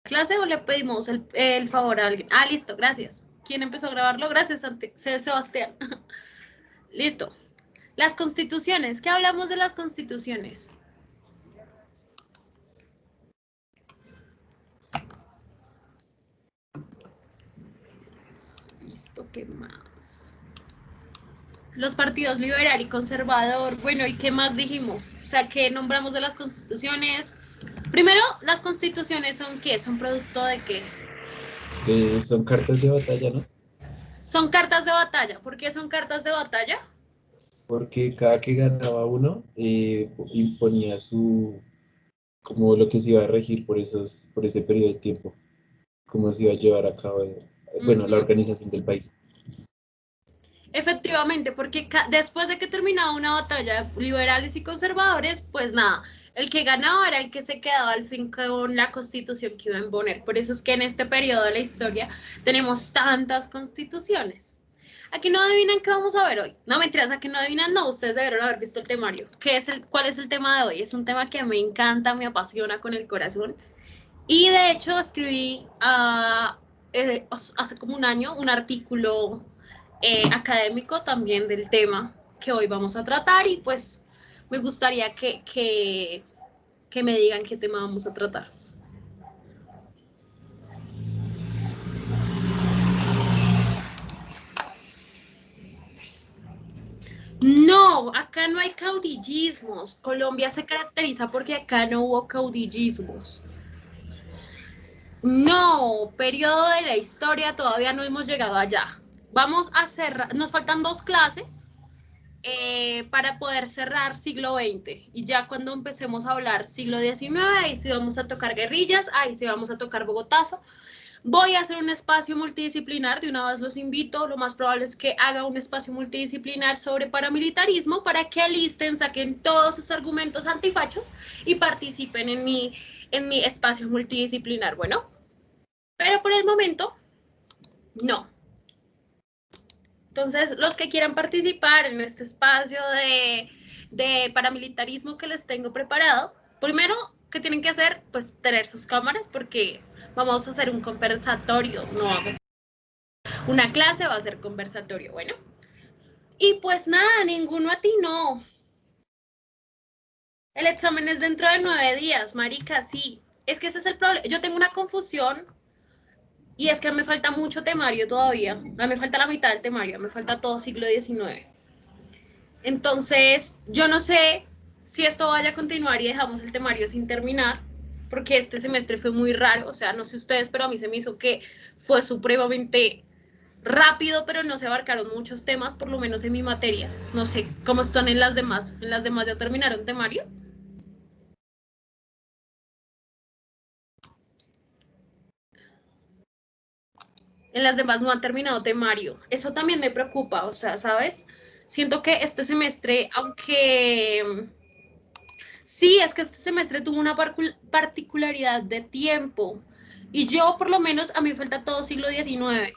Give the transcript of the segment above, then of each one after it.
clase o le pedimos el favor a alguien? Ah, listo, gracias. ¿Quién empezó a grabarlo? Gracias, Sebastián. Listo. Las constituciones. ¿Qué hablamos de las constituciones? Listo, ¿qué más? Los partidos liberal y conservador. Bueno, ¿y qué más dijimos? O sea, ¿qué nombramos de las constituciones? Primero, ¿las constituciones son qué? ¿Son producto de qué? Son cartas de batalla, ¿no? Son cartas de batalla. ¿Por qué son cartas de batalla? Porque cada que ganaba uno, imponía como lo que se iba a regir por ese periodo de tiempo, cómo se iba a llevar a cabo, bueno, la Ujú. organización del país. Efectivamente, porque después de que terminaba una batalla liberales y conservadores, pues nada, el que ganaba era el que se quedaba al fin con la constitución que iba a imponer. Por eso es que en este periodo de la historia tenemos tantas constituciones. Aquí no adivinan qué vamos a ver hoy. No, mentiras, aquí no adivinan, no, ustedes debieron haber visto el temario. ¿Cuál es el tema de hoy? Es un tema que me encanta, me apasiona con el corazón. Y de hecho escribí hace como un año un artículo académico también del tema que hoy vamos a tratar y pues me gustaría que me digan qué tema vamos a tratar. No, acá no hay caudillismos. Colombia se caracteriza porque acá no hubo caudillismos. No, periodo de la historia todavía no hemos llegado allá. Vamos a cerrar, nos faltan 2 clases para poder cerrar siglo XX. Y ya cuando empecemos a hablar siglo XIX, ahí sí vamos a tocar guerrillas, ahí sí vamos a tocar Bogotazo. Voy a hacer un espacio multidisciplinar, de una vez los invito, lo más probable es que haga un espacio multidisciplinar sobre paramilitarismo para que alisten, saquen todos esos argumentos antifachos y participen en mi espacio multidisciplinar. Bueno, pero por el momento, no. Entonces, los que quieran participar en este espacio de paramilitarismo que les tengo preparado, primero, ¿qué tienen que hacer? Pues tener sus cámaras porque vamos a hacer un conversatorio, no vamos una clase, va a ser conversatorio, bueno. Y pues nada, ninguno atinó. El examen es dentro de 9 días, marica, sí. Es que ese es el problema. Yo tengo una confusión y es que me falta mucho temario todavía. Me falta la mitad del temario, me falta todo siglo XIX. Entonces, yo no sé si esto vaya a continuar y dejamos el temario sin terminar, porque este semestre fue muy raro, o sea, no sé ustedes, pero a mí se me hizo que fue supremamente rápido, pero no se abarcaron muchos temas, por lo menos en mi materia. No sé cómo están en las demás. ¿En las demás ya terminaron temario? En las demás no han terminado temario. Eso también me preocupa, o sea, ¿sabes? Siento que este semestre, aunque sí, es que este semestre tuvo una particularidad de tiempo y yo por lo menos a mí me falta todo siglo XIX,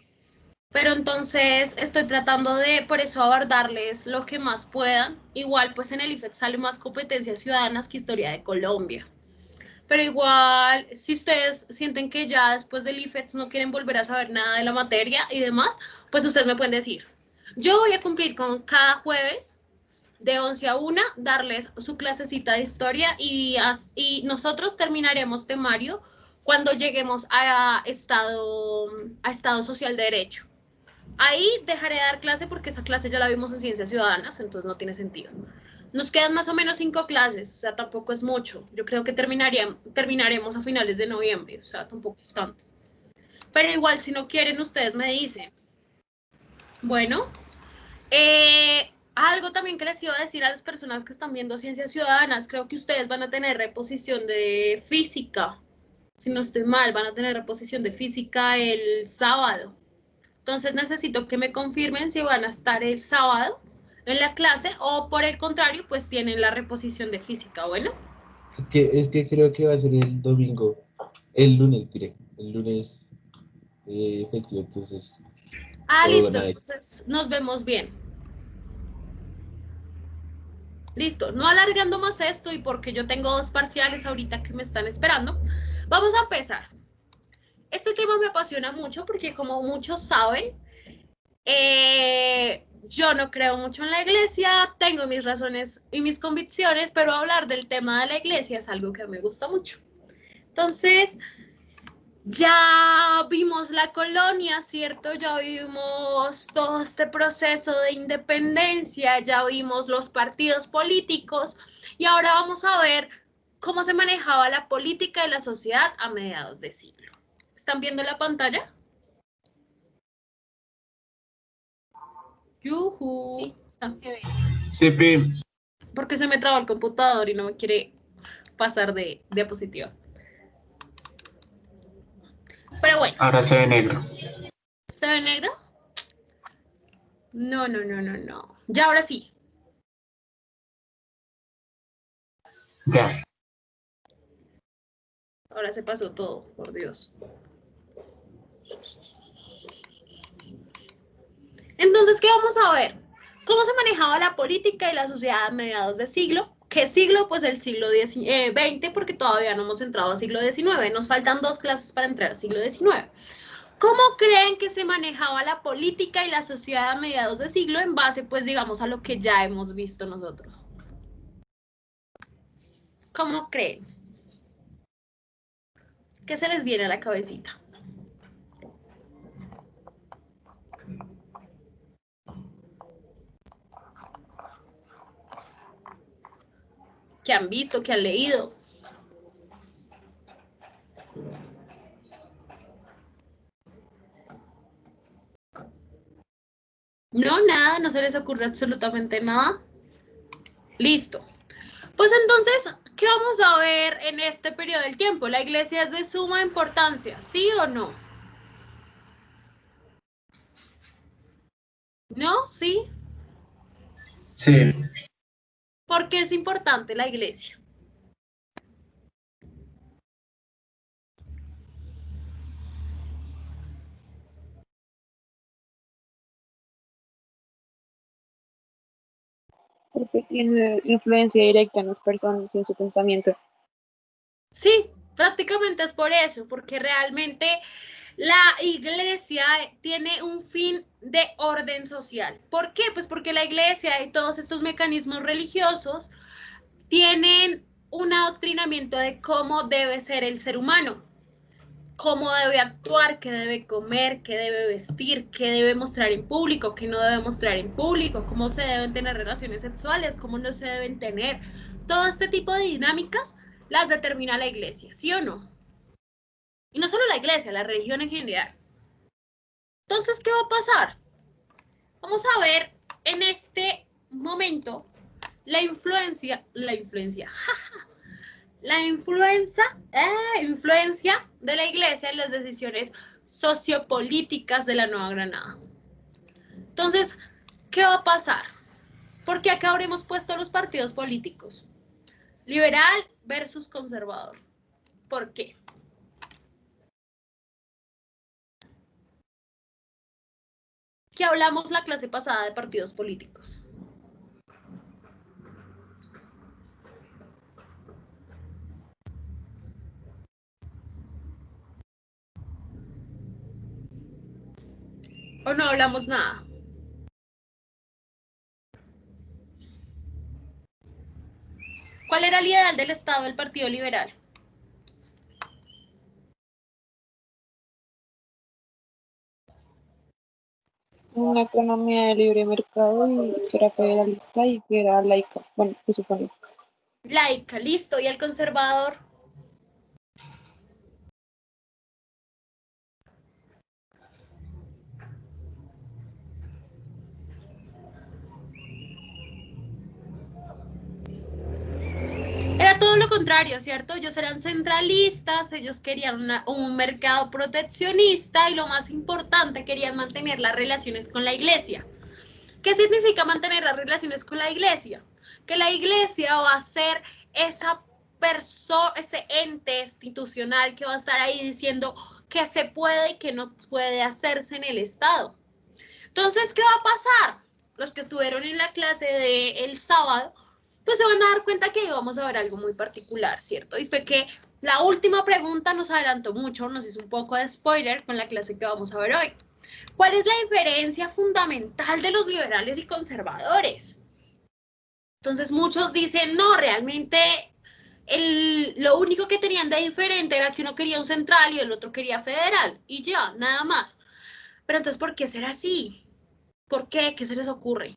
pero entonces estoy tratando de por eso abordarles lo que más puedan. Igual pues en el IFET sale más competencias ciudadanas que historia de Colombia. Pero igual, si ustedes sienten que ya después del IFET no quieren volver a saber nada de la materia y demás, pues ustedes me pueden decir. Yo voy a cumplir con cada jueves de 11 a 1, darles su clasecita de historia y nosotros terminaremos temario cuando lleguemos a Estado Social de Derecho. Ahí dejaré de dar clase porque esa clase ya la vimos en Ciencias Ciudadanas, entonces no tiene sentido. Nos quedan más o menos 5 clases, o sea, tampoco es mucho. Yo creo que terminaremos a finales de noviembre, o sea, tampoco es tanto. Pero igual, si no quieren, ustedes me dicen. Bueno, algo también que les iba a decir a las personas que están viendo Ciencias Ciudadanas, creo que ustedes van a tener reposición de física. Si no estoy mal, van a tener reposición de física el sábado. Entonces necesito que me confirmen si van a estar el sábado en la clase o por el contrario, pues tienen la reposición de física. Bueno, Es que creo que va a ser el domingo, el lunes, diré, el lunes festivo, entonces todo listo, una vez. entonces nos vemos bien. Listo, no alargando más esto y porque yo tengo 2 parciales ahorita que me están esperando, vamos a empezar. Este tema me apasiona mucho porque como muchos saben, yo no creo mucho en la iglesia, tengo mis razones y mis convicciones, pero hablar del tema de la iglesia es algo que me gusta mucho. Entonces, ya vimos la colonia, ¿cierto? Ya vimos todo este proceso de independencia, ya vimos los partidos políticos y ahora vamos a ver cómo se manejaba la política y la sociedad a mediados de siglo. ¿Están viendo la pantalla? ¡Yujú! Sí, se ve. Sí, Pi. Porque se me traba el computador y no me quiere pasar de diapositiva. Pero bueno. Ahora se ve negro. ¿Se ve negro? No. Ya ahora sí. Ya. Ahora se pasó todo, por Dios. Entonces, ¿qué vamos a ver? ¿Cómo se manejaba la política y la sociedad a mediados de siglo? ¿Qué siglo? Pues el siglo XX, porque todavía no hemos entrado al siglo XIX. Nos faltan 2 clases para entrar al siglo XIX. ¿Cómo creen que se manejaba la política y la sociedad a mediados de siglo en base, pues, digamos, a lo que ya hemos visto nosotros? ¿Cómo creen? ¿Qué se les viene a la cabecita? ¿Qué han visto? ¿Qué han leído? No, nada, no se les ocurre absolutamente nada. Listo. Pues entonces, ¿qué vamos a ver en este periodo del tiempo? ¿La iglesia es de suma importancia? ¿Sí o no? ¿No? ¿Sí? Sí. ¿Por qué es importante la iglesia? Porque tiene influencia directa en las personas y en su pensamiento. Sí, prácticamente es por eso, porque realmente la iglesia tiene un fin de orden social. ¿Por qué? Pues porque la iglesia y todos estos mecanismos religiosos tienen un adoctrinamiento de cómo debe ser el ser humano, cómo debe actuar, qué debe comer, qué debe vestir, qué debe mostrar en público, qué no debe mostrar en público, cómo se deben tener relaciones sexuales, cómo no se deben tener. Todo este tipo de dinámicas las determina la iglesia, ¿sí o no? Y no solo la iglesia, la religión en general. Entonces, ¿qué va a pasar? Vamos a ver en este momento la influencia, influencia de la iglesia en las decisiones sociopolíticas de la Nueva Granada. Entonces, ¿qué va a pasar? Porque acá habremos puesto los partidos políticos. Liberal versus conservador. ¿Por qué? ¿Qué hablamos la clase pasada de partidos políticos? ¿O no hablamos nada? ¿Cuál era el ideal del Estado del Partido Liberal? Una economía de libre mercado y que era federalista y que era laica. Bueno, se supone. Laica, listo. ¿Y el conservador? Era todo lo contrario, ¿cierto? Ellos eran centralistas, ellos querían un mercado proteccionista y lo más importante, querían mantener las relaciones con la iglesia. ¿Qué significa mantener las relaciones con la iglesia? Que la iglesia va a ser esa persona, ese ente institucional que va a estar ahí diciendo qué se puede y qué no puede hacerse en el Estado. Entonces, ¿qué va a pasar? Los que estuvieron en la clase del sábado, pues se van a dar cuenta que íbamos a ver algo muy particular, ¿cierto? Y fue que La última pregunta nos adelantó mucho, nos hizo un poco de spoiler con la clase que vamos a ver hoy. ¿Cuál es la diferencia fundamental de los liberales y conservadores? Entonces muchos dicen, no, realmente lo único que tenían de diferente era que uno quería un central y el otro quería federal, y ya, nada más. Pero entonces, ¿por qué será así? ¿Por qué? ¿Qué se les ocurre?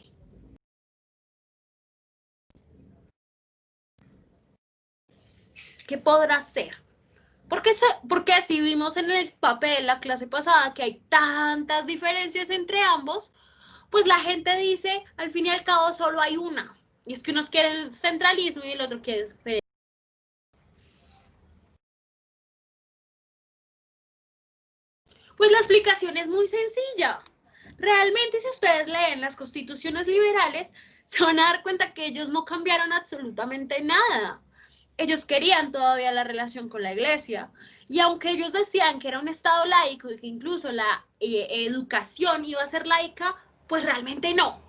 ¿Qué podrá ser? Porque si vimos en el papel la clase pasada que hay tantas diferencias entre ambos, pues la gente dice, al fin y al cabo solo hay una. Y es que unos quieren centralismo y el otro quiere federalismo. Pues la explicación es muy sencilla. Realmente, si ustedes leen las constituciones liberales, se van a dar cuenta que ellos no cambiaron absolutamente nada. Ellos querían todavía la relación con la iglesia. Y aunque ellos decían que era un estado laico y que incluso la educación iba a ser laica, pues realmente no.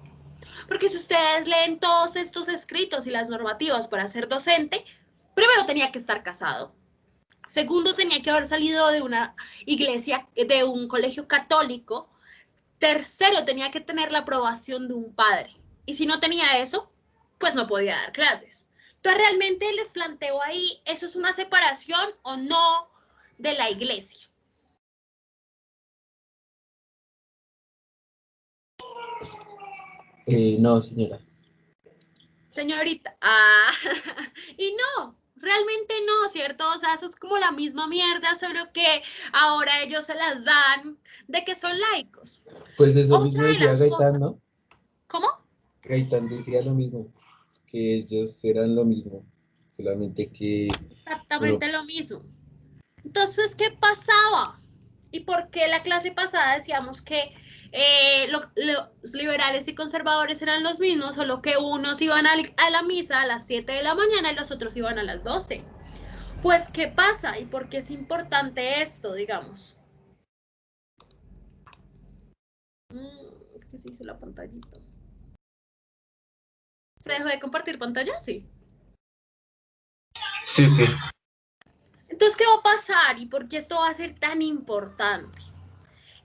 Porque si ustedes leen todos estos escritos y las normativas para ser docente, primero tenía que estar casado. Segundo, tenía que haber salido de una iglesia, de un colegio católico. Tercero, tenía que tener la aprobación de un padre. Y si no tenía eso, pues no podía dar clases. Entonces, realmente les planteo ahí, ¿eso es una separación o no de la iglesia? No, señora. Señorita, y no, realmente no, ¿cierto? O sea, eso es como la misma mierda, solo que ahora ellos se las dan de que son laicos. Pues eso Otra mismo de decía las cosas, Gaitán, ¿no? ¿cómo? Gaitán decía lo mismo, que ellos eran lo mismo, solamente que uno, Exactamente lo mismo. Entonces, ¿qué pasaba? ¿Y por qué la clase pasada decíamos que los liberales y conservadores eran los mismos, solo que unos iban a la misa a las 7 de la mañana y los otros iban a las 12? Pues, ¿qué pasa? ¿Y por qué es importante esto, digamos? ¿Qué se hizo la pantallita? ¿Se dejó de compartir pantalla? Sí. Sí, sí. Entonces, ¿qué va a pasar? ¿Y por qué esto va a ser tan importante?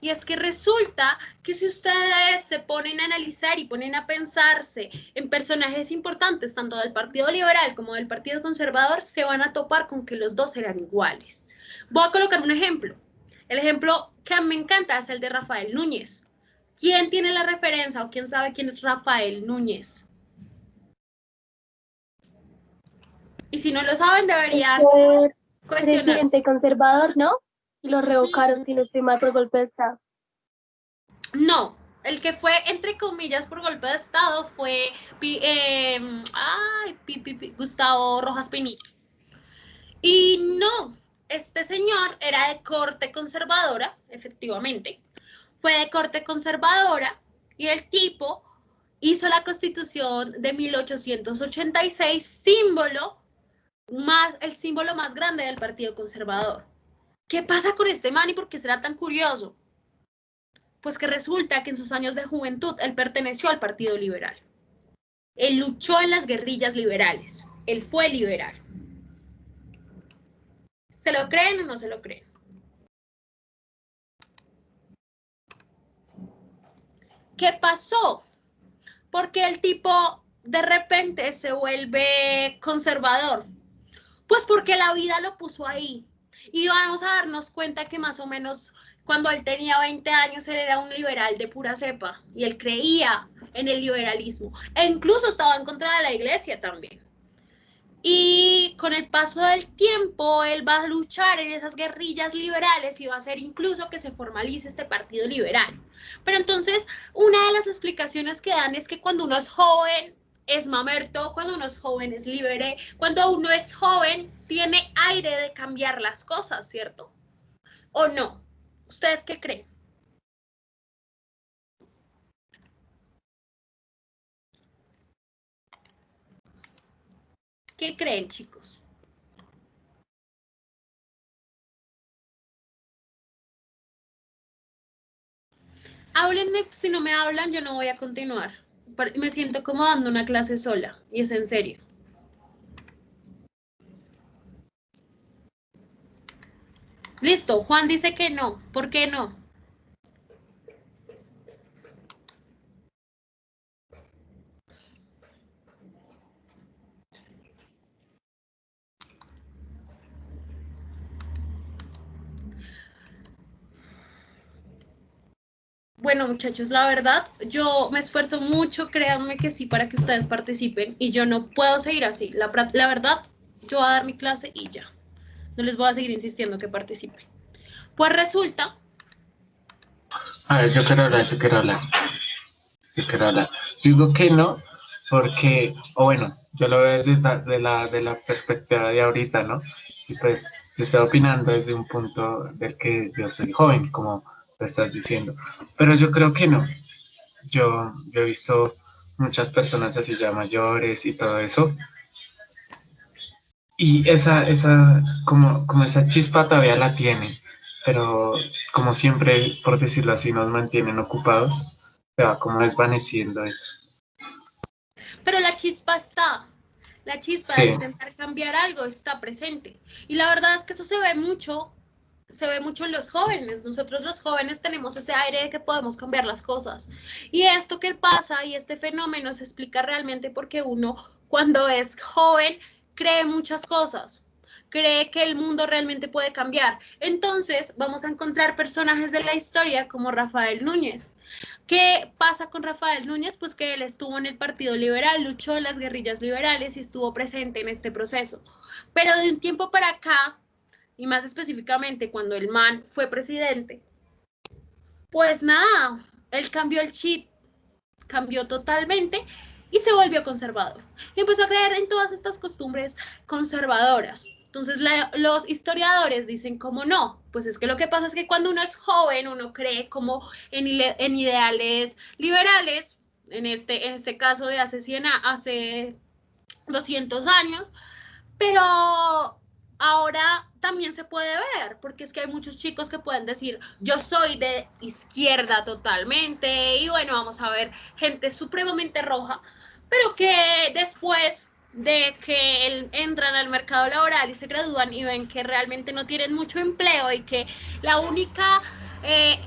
Y es que resulta que si ustedes se ponen a analizar y ponen a pensarse en personajes importantes, tanto del Partido Liberal como del Partido Conservador, se van a topar con que los dos eran iguales. Voy a colocar un ejemplo. El ejemplo que a mí me encanta es el de Rafael Núñez. ¿Quién tiene la referencia o quién sabe quién es Rafael Núñez? Y si no lo saben, deberían Ser cuestionarse. presidente conservador, ¿no? Y lo revocaron, si no estoy mal, por golpe de Estado. No, el que fue, entre comillas, por golpe de Estado fue Gustavo Rojas Pinilla. Y no, este señor era de corte conservadora, efectivamente. Fue de corte conservadora y el tipo hizo la Constitución de 1886, el símbolo más grande del Partido Conservador. ¿Qué pasa con este man y por qué será tan curioso? Pues que resulta que en sus años de juventud él perteneció al Partido Liberal. Él luchó en las guerrillas liberales. Él fue liberal. ¿Se lo creen o no se lo creen? ¿Qué pasó? Porque el tipo de repente se vuelve conservador. Pues porque la vida lo puso ahí. Y vamos a darnos cuenta que más o menos cuando él tenía 20 años, él era un liberal de pura cepa. Y él creía en el liberalismo. E incluso estaba en contra de la iglesia también. Y con el paso del tiempo, él va a luchar en esas guerrillas liberales y va a hacer incluso que se formalice este partido liberal. Pero entonces, una de las explicaciones que dan es que cuando uno es joven, es mamerto, cuando uno es joven es libre, cuando uno es joven, tiene aire de cambiar las cosas, ¿cierto? ¿O no? ¿Ustedes qué creen? ¿Qué creen, chicos? Háblenme, si no me hablan, yo no voy a continuar. Me siento como dando una clase sola, y es en serio. Listo, Juan dice que no. ¿Por qué no? Bueno, muchachos, la verdad, yo me esfuerzo mucho, créanme que sí, para que ustedes participen y yo no puedo seguir así. La verdad, yo voy a dar mi clase y ya. No les voy a seguir insistiendo que participen. Pues resulta, A ver, yo quiero hablar, yo quiero hablar, yo quiero hablar. Yo digo que no, porque, o bueno, yo lo veo de la perspectiva de ahorita, ¿no? Y pues yo estoy opinando desde un punto del que yo soy joven, como lo estás diciendo. Pero yo creo que no. Yo he visto muchas personas así ya mayores y todo eso. Y como esa chispa todavía la tienen, pero como siempre, por decirlo así, nos mantienen ocupados, se va como desvaneciendo eso. pero la chispa está. La chispa de Sí, intentar cambiar algo está presente. Y la verdad es que eso se ve mucho en los jóvenes. Nosotros los jóvenes tenemos ese aire de que podemos cambiar las cosas. Y esto que pasa y este fenómeno se explica realmente porque uno cuando es joven cree muchas cosas. Cree que el mundo realmente puede cambiar. Entonces vamos a encontrar personajes de la historia como Rafael Núñez. ¿Qué pasa con Rafael Núñez? Pues que él estuvo en el Partido Liberal, luchó en las guerrillas liberales y estuvo presente en este proceso. Pero de un tiempo para acá, y más específicamente cuando el man fue presidente, pues nada, él cambió el chip, cambió totalmente y se volvió conservador. Y empezó a creer en todas estas costumbres conservadoras. Entonces los historiadores dicen como no, pues es que lo que pasa es que cuando uno es joven, uno cree como en ideales liberales, en este caso de hace 200 años, pero ahora también se puede ver, porque es que hay muchos chicos que pueden decir, yo soy de izquierda totalmente, y bueno, vamos a ver gente supremamente roja, pero que después de que entran al mercado laboral y se gradúan y ven que realmente no tienen mucho empleo y que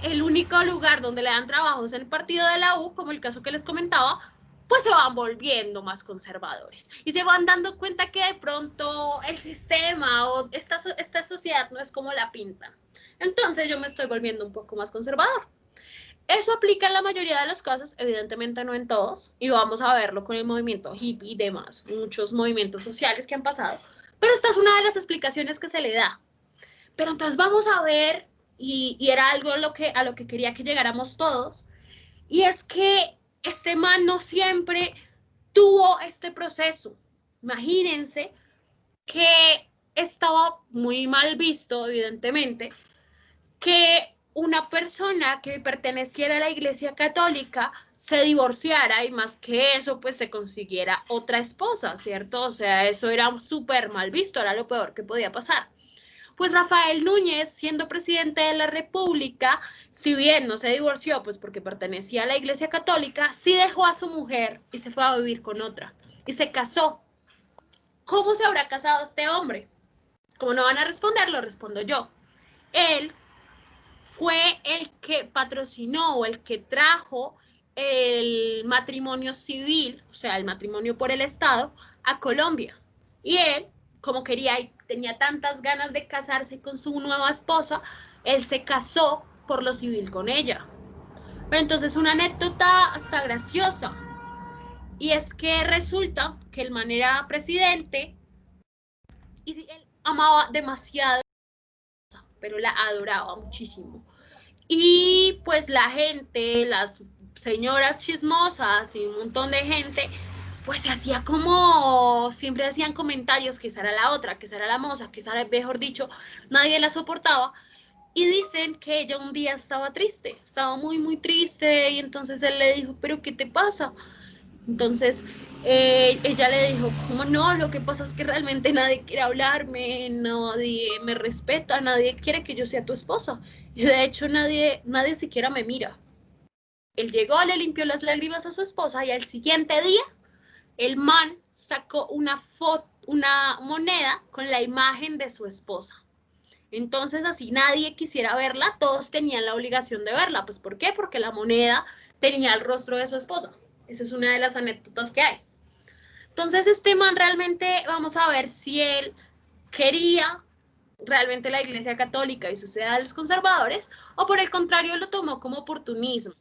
el único lugar donde le dan trabajo es en el partido de la U, como el caso que les comentaba, pues se van volviendo más conservadores y se van dando cuenta que de pronto el sistema o esta sociedad no es como la pintan. Entonces yo me estoy volviendo un poco más conservador. Eso aplica en la mayoría de los casos, evidentemente no en todos, y vamos a verlo con el movimiento hippie y demás, muchos movimientos sociales que han pasado, pero esta es una de las explicaciones que se le da. Pero entonces vamos a ver, y era algo a lo que quería que llegáramos todos, y es que este man no siempre tuvo este proceso. Imagínense que estaba muy mal visto, evidentemente, que una persona que perteneciera a la Iglesia Católica se divorciara y más que eso, pues se consiguiera otra esposa, ¿cierto? O sea, eso era súper mal visto, era lo peor que podía pasar. Pues Rafael Núñez, siendo presidente de la República, si bien no se divorció, pues porque pertenecía a la Iglesia Católica, sí dejó a su mujer y se fue a vivir con otra. Y se casó. ¿Cómo se habrá casado este hombre? Como no van a responder, lo respondo yo. Él fue el que patrocinó o el que trajo el matrimonio civil, o sea, el matrimonio por el Estado, a Colombia. Y él, como quería y tenía tantas ganas de casarse con su nueva esposa, él se casó por lo civil con ella. Pero entonces una anécdota hasta graciosa, y es que resulta que el man era presidente y él amaba demasiado, pero la adoraba muchísimo. Y pues la gente, las señoras chismosas y un montón de gente, pues se hacía como, siempre hacían comentarios que esa era la otra, que esa era la moza, que esa era, mejor dicho, nadie la soportaba. Y dicen que ella un día estaba triste, estaba muy, muy triste y entonces él le dijo, pero ¿qué te pasa? Entonces ella le dijo, como no, lo que pasa es que realmente nadie quiere hablarme, nadie me respeta, nadie quiere que yo sea tu esposa. Y de hecho nadie siquiera me mira. Él llegó, le limpió las lágrimas a su esposa y al siguiente día el man sacó una moneda con la imagen de su esposa. Entonces, así nadie quisiera verla, todos tenían la obligación de verla. Pues, ¿por qué? Porque la moneda tenía el rostro de su esposa. Esa es una de las anécdotas que hay. Entonces, este man realmente, vamos a ver si él quería realmente la Iglesia Católica y suceda a los conservadores, o por el contrario lo tomó como oportunismo.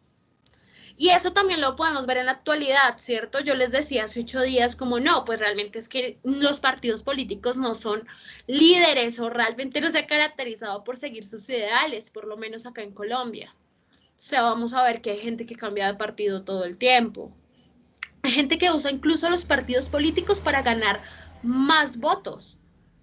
Y eso también lo podemos ver en la actualidad, ¿cierto? Yo les decía hace 8 días como no, pues realmente es que los partidos políticos no son líderes o realmente no se ha caracterizado por seguir sus ideales, por lo menos acá en Colombia. O sea, vamos a ver que hay gente que cambia de partido todo el tiempo. Hay gente que usa incluso los partidos políticos para ganar más votos.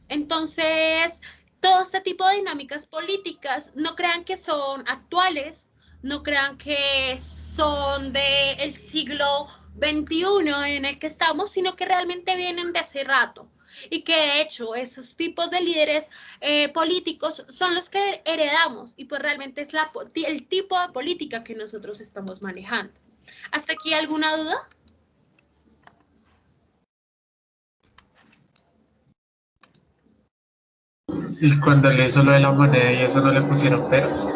Entonces, todo este tipo de dinámicas políticas, no crean que son actuales, no crean que son del siglo XXI en el que estamos, sino que realmente vienen de hace rato. Y que de hecho esos tipos de líderes políticos son los que heredamos y pues realmente es el tipo de política que nosotros estamos manejando. ¿Hasta aquí alguna duda? Y cuando le hizo lo de la moneda y eso no le pusieron peros.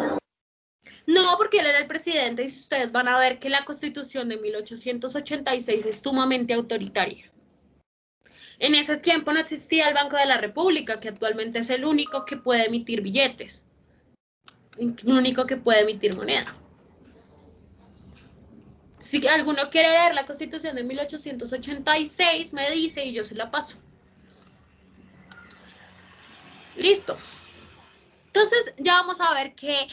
No, porque él era el presidente y ustedes van a ver que la Constitución de 1886 es sumamente autoritaria. En ese tiempo no existía el Banco de la República, que actualmente es el único que puede emitir billetes, el único que puede emitir moneda. Si alguno quiere leer la Constitución de 1886, me dice y yo se la paso. Listo. Entonces ya vamos a ver que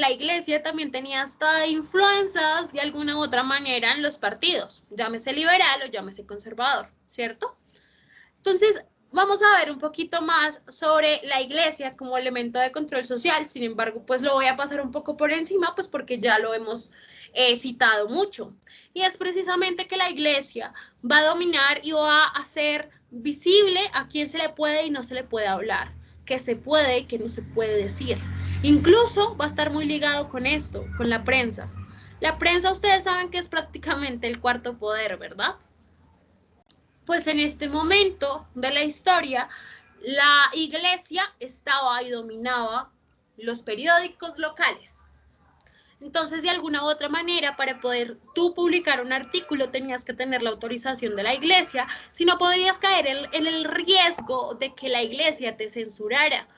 la iglesia también tenía hasta influencias de alguna u otra manera en los partidos, llámese liberal o llámese conservador, ¿cierto? Entonces vamos a ver un poquito más sobre la iglesia como elemento de control social, sin embargo, pues lo voy a pasar un poco por encima, pues porque ya lo hemos citado mucho. Y es precisamente que la iglesia va a dominar y va a hacer visible a quién se le puede y no se le puede hablar, qué se puede y qué no se puede decir. Incluso va a estar muy ligado con esto, con la prensa. La prensa, ustedes saben que es prácticamente el cuarto poder, ¿verdad? Pues en este momento de la historia, la iglesia estaba y dominaba los periódicos locales. Entonces, de alguna u otra manera, para poder tú publicar un artículo, tenías que tener la autorización de la iglesia, si no podrías caer en el riesgo de que la iglesia te censurara.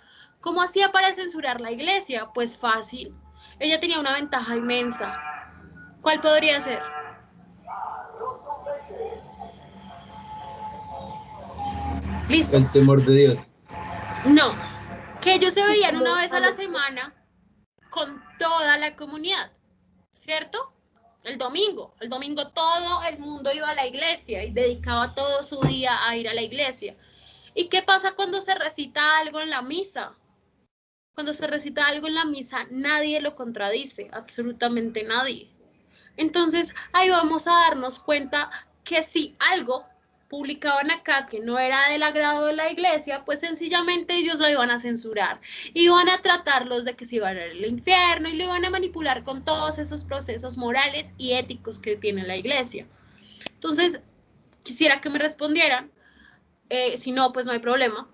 ¿Cómo hacía para censurar la iglesia? Pues fácil. Ella tenía una ventaja inmensa. ¿Cuál podría ser? Listo. El temor de Dios. No, que ellos se Y veían como una vez a la semana con toda la comunidad, ¿cierto? El domingo todo el mundo iba a la iglesia y dedicaba todo su día a ir a la iglesia. ¿Y qué pasa cuando se recita algo en la misa? Cuando se recita algo en la misa, nadie lo contradice, absolutamente nadie. Entonces, ahí vamos a darnos cuenta que si algo publicaban acá que no era del agrado de la iglesia, pues sencillamente ellos lo iban a censurar. Iban a tratarlos de que se iban al infierno y lo iban a manipular con todos esos procesos morales y éticos que tiene la iglesia. Entonces, quisiera que me respondieran. Si no, pues no hay problema.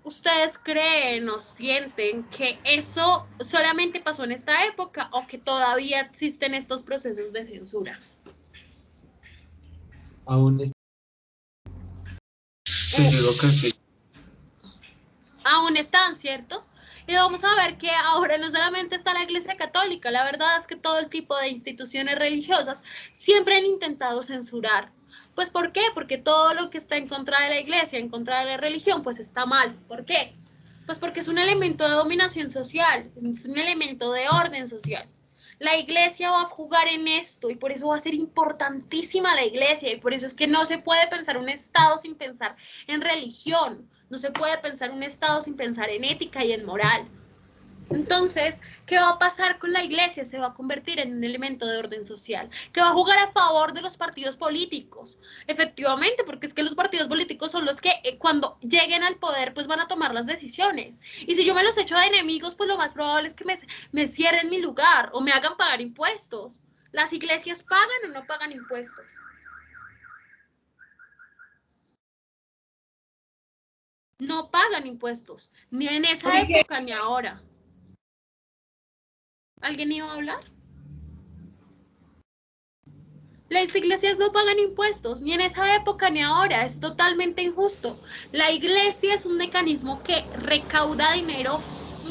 ¿Ustedes creen o sienten que eso solamente pasó en esta época o que todavía existen estos procesos de censura? Aún es- Sí, digo que sí. Aún están, ¿cierto? Y vamos a ver que ahora no solamente está la Iglesia Católica, la verdad es que todo el tipo de instituciones religiosas siempre han intentado censurar. Pues ¿por qué? Porque todo lo que está en contra de la Iglesia, en contra de la religión, pues está mal. ¿Por qué? Pues porque es un elemento de dominación social, es un elemento de orden social. La iglesia va a jugar en esto y por eso va a ser importantísima la iglesia y por eso es que no se puede pensar un Estado sin pensar en religión, no se puede pensar un Estado sin pensar en ética y en moral. Entonces, ¿qué va a pasar con la iglesia? Se va a convertir en un elemento de orden social, que va a jugar a favor de los partidos políticos. Efectivamente, porque es que los partidos políticos son los que cuando lleguen al poder, pues van a tomar las decisiones. Y si yo me los echo de enemigos, pues lo más probable es que me cierren mi lugar o me hagan pagar impuestos. ¿Las iglesias pagan o no pagan impuestos? no pagan impuestos, ni en esa época ni ahora. ¿Alguien iba a hablar? Las iglesias no pagan impuestos, ni en esa época ni ahora, es totalmente injusto. La iglesia es un mecanismo que recauda dinero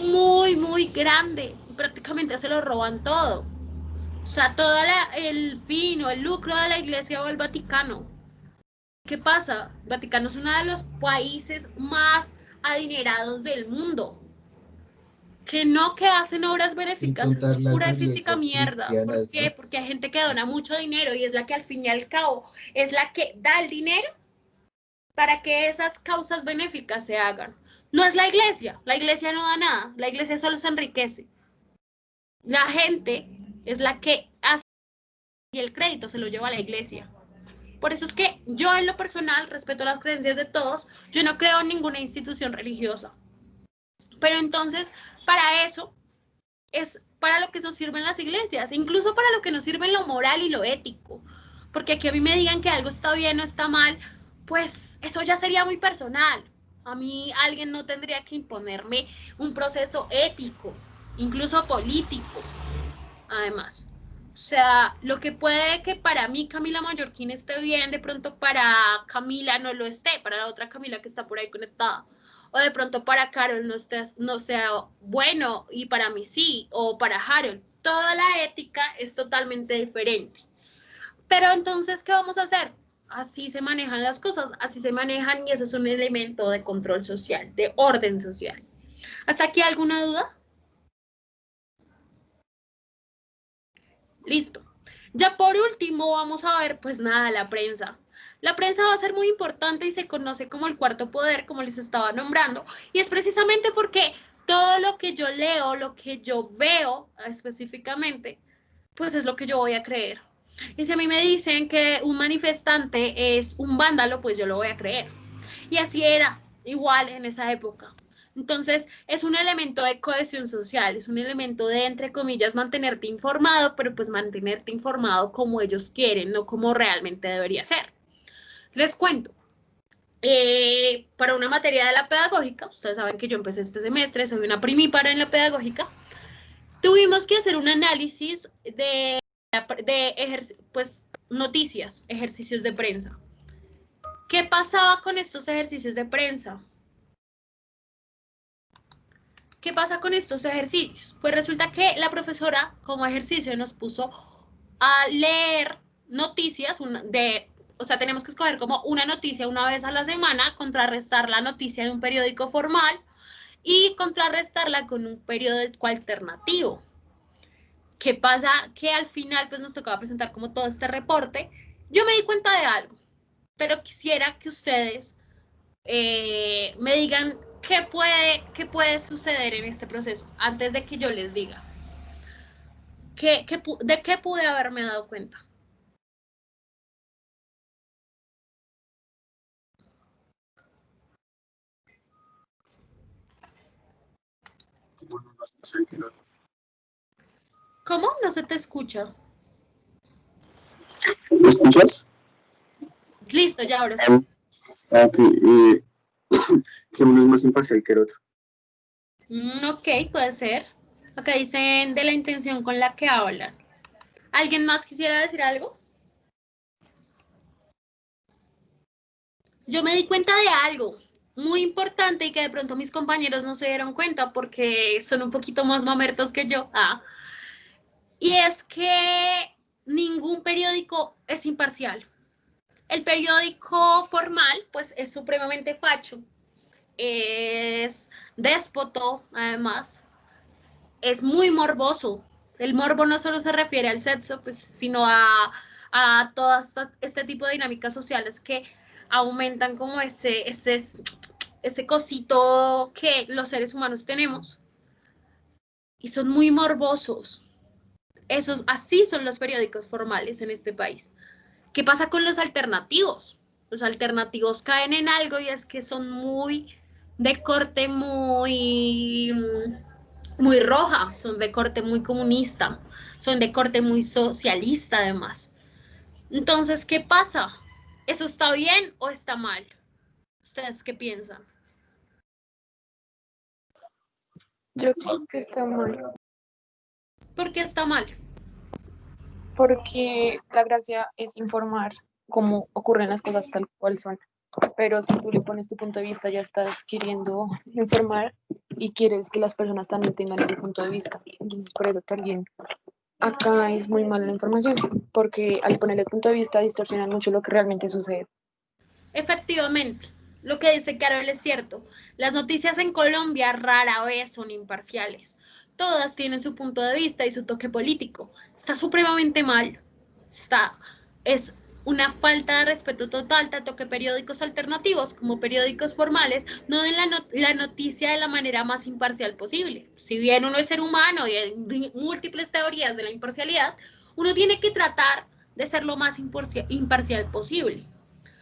muy grande, prácticamente se lo roban todo. O sea, todo el fin o el lucro de la iglesia va al Vaticano. ¿Qué pasa? Vaticano es uno de los países más adinerados del mundo. Que no, que hacen obras Sin benéficas, eso contar es las pura y física iglesias mierda. ¿Por cristianas, qué? ¿no? Porque hay gente que dona mucho dinero y es la que al fin y al cabo es la que da el dinero para que esas causas benéficas se hagan. No es la iglesia no da nada, la iglesia solo se enriquece. La gente es la que hace y el crédito se lo lleva a la iglesia. Por eso es que yo en lo personal respeto las creencias de todos, yo no creo en ninguna institución religiosa. Pero entonces, para eso es para lo que nos sirven las iglesias, incluso para lo que nos sirve lo moral y lo ético. Porque aquí a mí me digan que algo está bien o está mal, pues eso ya sería muy personal. A mí alguien no tendría que imponerme un proceso ético, incluso político, además. O sea, lo que puede que para mí Camila Mallorquín esté bien, de pronto para Camila no lo esté, para la otra Camila que está por ahí conectada. O de pronto para Carol no sea bueno y para mí sí, o para Harold. Toda la ética es totalmente diferente. Pero entonces, ¿qué vamos a hacer? Así se manejan las cosas, así se manejan y eso es un elemento de control social, de orden social. ¿Hasta aquí alguna duda? Listo. Ya por último vamos a ver, pues nada, la prensa. La prensa va a ser muy importante y se conoce como el cuarto poder, como les estaba nombrando, y es precisamente porque todo lo que yo leo, lo que yo veo específicamente, pues es lo que yo voy a creer. Y si a mí me dicen que un manifestante es un vándalo, pues yo lo voy a creer. Y así era, igual en esa época. Entonces, es un elemento de cohesión social, es un elemento de, entre comillas, mantenerte informado, pero pues mantenerte informado como ellos quieren, no como realmente debería ser. Les cuento, para una materia de la pedagógica, ustedes saben que yo empecé este semestre, soy una primípara en la pedagógica, tuvimos que hacer un análisis pues, noticias, ejercicios de prensa. ¿Qué pasaba con estos ejercicios de prensa? ¿Qué pasa con estos ejercicios? Pues resulta que la profesora como ejercicio nos puso a leer noticias o sea, tenemos que escoger como una noticia una vez a la semana, contrarrestar la noticia de un periódico formal y contrarrestarla con un periódico alternativo. ¿Qué pasa? Que al final pues nos tocaba presentar como todo este reporte. Yo me di cuenta de algo, pero quisiera que ustedes me digan qué puede suceder en este proceso antes de que yo les diga. ¿De qué pude haberme dado cuenta? ¿Cómo? No se te escucha. ¿Me escuchas? Listo, ya ahora sí. Ok, que uno es más imparcial que el otro. Ok, puede ser. Acá dicen de la intención con la que hablan. ¿Alguien más quisiera decir algo? Yo me di cuenta de algo muy importante y que de pronto mis compañeros no se dieron cuenta porque son un poquito más mamertos que yo. Y es que ningún periódico es imparcial. El periódico formal, pues, es supremamente facho, es déspoto, además, es muy morboso. El morbo no solo se refiere al sexo, pues, sino a todo este tipo de dinámicas sociales que aumentan como ese cosito que los seres humanos tenemos y son muy morbosos. Así son los periódicos formales en este país. ¿Qué pasa con los alternativos? Los alternativos caen en algo y es que son muy de corte muy roja, son de corte muy comunista, son de corte muy socialista además. Entonces, ¿qué pasa? ¿Eso está bien o está mal? ¿Ustedes qué piensan? Yo creo que está mal, ¿Por qué está mal? porque la gracia es informar cómo ocurren las cosas tal cual son. Pero si tú le pones tu punto de vista, ya estás queriendo informar y quieres que las personas también tengan ese punto de vista. Entonces, por eso también acá es muy mala la información, porque al ponerle el punto de vista distorsionan mucho lo que realmente sucede. Efectivamente, lo que dice Carol es cierto. Las noticias en Colombia rara vez son imparciales. Todas tienen su punto de vista y su toque político. Está supremamente mal. Es una falta de respeto total, tanto que periódicos alternativos como periódicos formales no den la noticia de la manera más imparcial posible. Si bien uno es ser humano y hay múltiples teorías de la imparcialidad, uno tiene que tratar de ser lo más imparcial posible.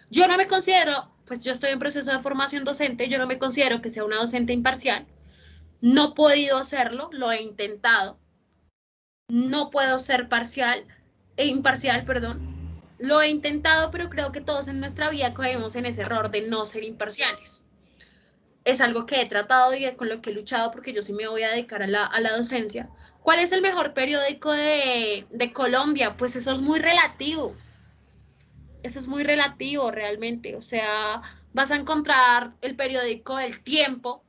Yo no me considero, pues yo estoy en proceso de formación docente, yo no me considero que sea una docente imparcial. No he podido hacerlo, lo he intentado. No puedo ser imparcial, perdón. Lo he intentado, pero creo que todos en nuestra vida caemos en ese error de no ser imparciales. Es algo que he tratado y con lo que he luchado porque yo sí me voy a dedicar a la docencia. ¿Cuál es el mejor periódico de Colombia? Pues eso es muy relativo. Eso es muy relativo realmente. O sea, vas a encontrar el periódico El Tiempo,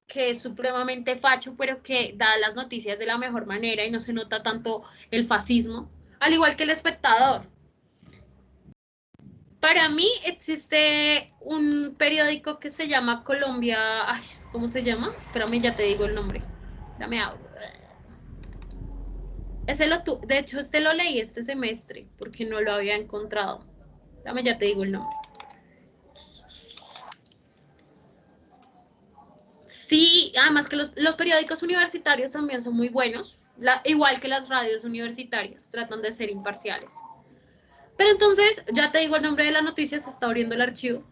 que es supremamente facho, pero que da las noticias de la mejor manera y no se nota tanto el fascismo, al igual que El Espectador. Para mí existe un periódico que se llama Colombia, ay, ¿cómo se llama? Espérame, ya te digo el nombre. Dame agua. De hecho, este lo leí este semestre porque no lo había encontrado. Dame, ya te digo el nombre. Sí, además que los periódicos universitarios también son muy buenos, igual que las radios universitarias, tratan de ser imparciales. Pero entonces, ya te digo el nombre de la noticia, se está abriendo el archivo.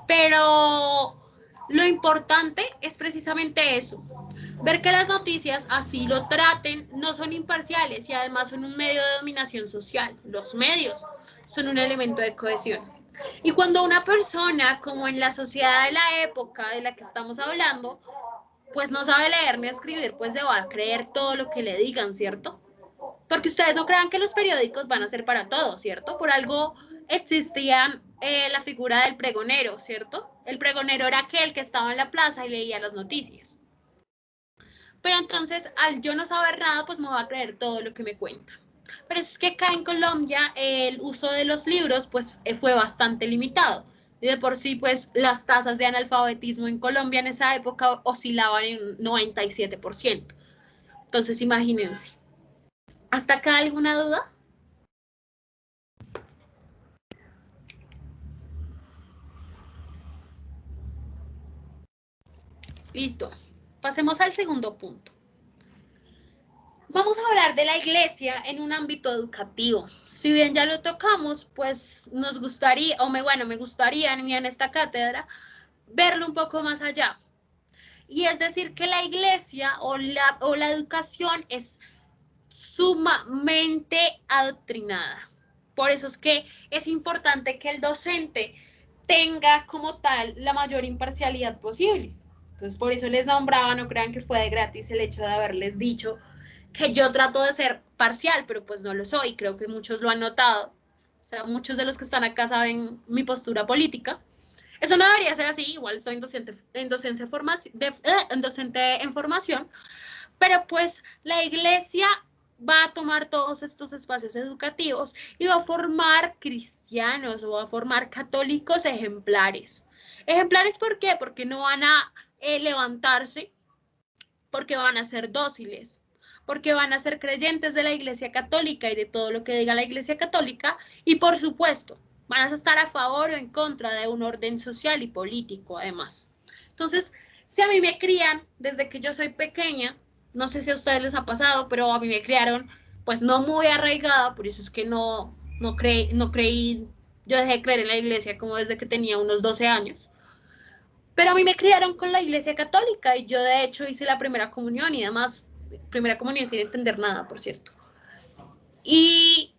Pero lo importante es precisamente eso, ver que las noticias, así lo traten, no son imparciales y además son un medio de dominación social. Los medios son un elemento de cohesión. Y cuando una persona, como en la sociedad de la época de la que estamos hablando, pues no sabe leer ni escribir, pues se va a creer todo lo que le digan, ¿cierto? Porque ustedes no crean que los periódicos van a ser para todos, ¿cierto? Por algo existía la figura del pregonero, ¿cierto? El pregonero era aquel que estaba en la plaza y leía las noticias. Pero entonces, al yo no saber nada, pues me va a creer todo lo que me cuentan. Pero es que acá en Colombia el uso de los libros pues fue bastante limitado. Y de por sí, pues las tasas de analfabetismo en Colombia en esa época oscilaban en un 97%. Entonces, imagínense. ¿Hasta acá alguna duda? Listo. Pasemos al segundo punto. Vamos a hablar de la iglesia en un ámbito educativo. Si bien ya lo tocamos, pues nos gustaría, me gustaría en esta cátedra verlo un poco más allá. Y es decir, que la iglesia o la educación es sumamente adoctrinada. Por eso es que es importante que el docente tenga como tal la mayor imparcialidad posible. Entonces, por eso les nombraba, no crean que fue de gratis el hecho de haberles dicho que yo trato de ser parcial, pero pues no lo soy, creo que muchos lo han notado. O sea, muchos de los que están acá saben mi postura política. Eso no debería ser así, igual estoy en docente en formación, pero pues la iglesia va a tomar todos estos espacios educativos y va a formar cristianos o va a formar católicos ejemplares. ¿Ejemplares por qué? Porque no van a levantarse, porque van a ser dóciles, porque van a ser creyentes de la Iglesia Católica y de todo lo que diga la Iglesia Católica, y por supuesto, van a estar a favor o en contra de un orden social y político, además. Entonces, si a mí me crían desde que yo soy pequeña, no sé si a ustedes les ha pasado, pero a mí me criaron, pues no muy arraigada, por eso es que no creí, yo dejé de creer en la iglesia como desde que tenía unos 12 años. Pero a mí me criaron con la iglesia católica y yo de hecho hice la primera comunión y demás, primera comunión sin entender nada, por cierto. Y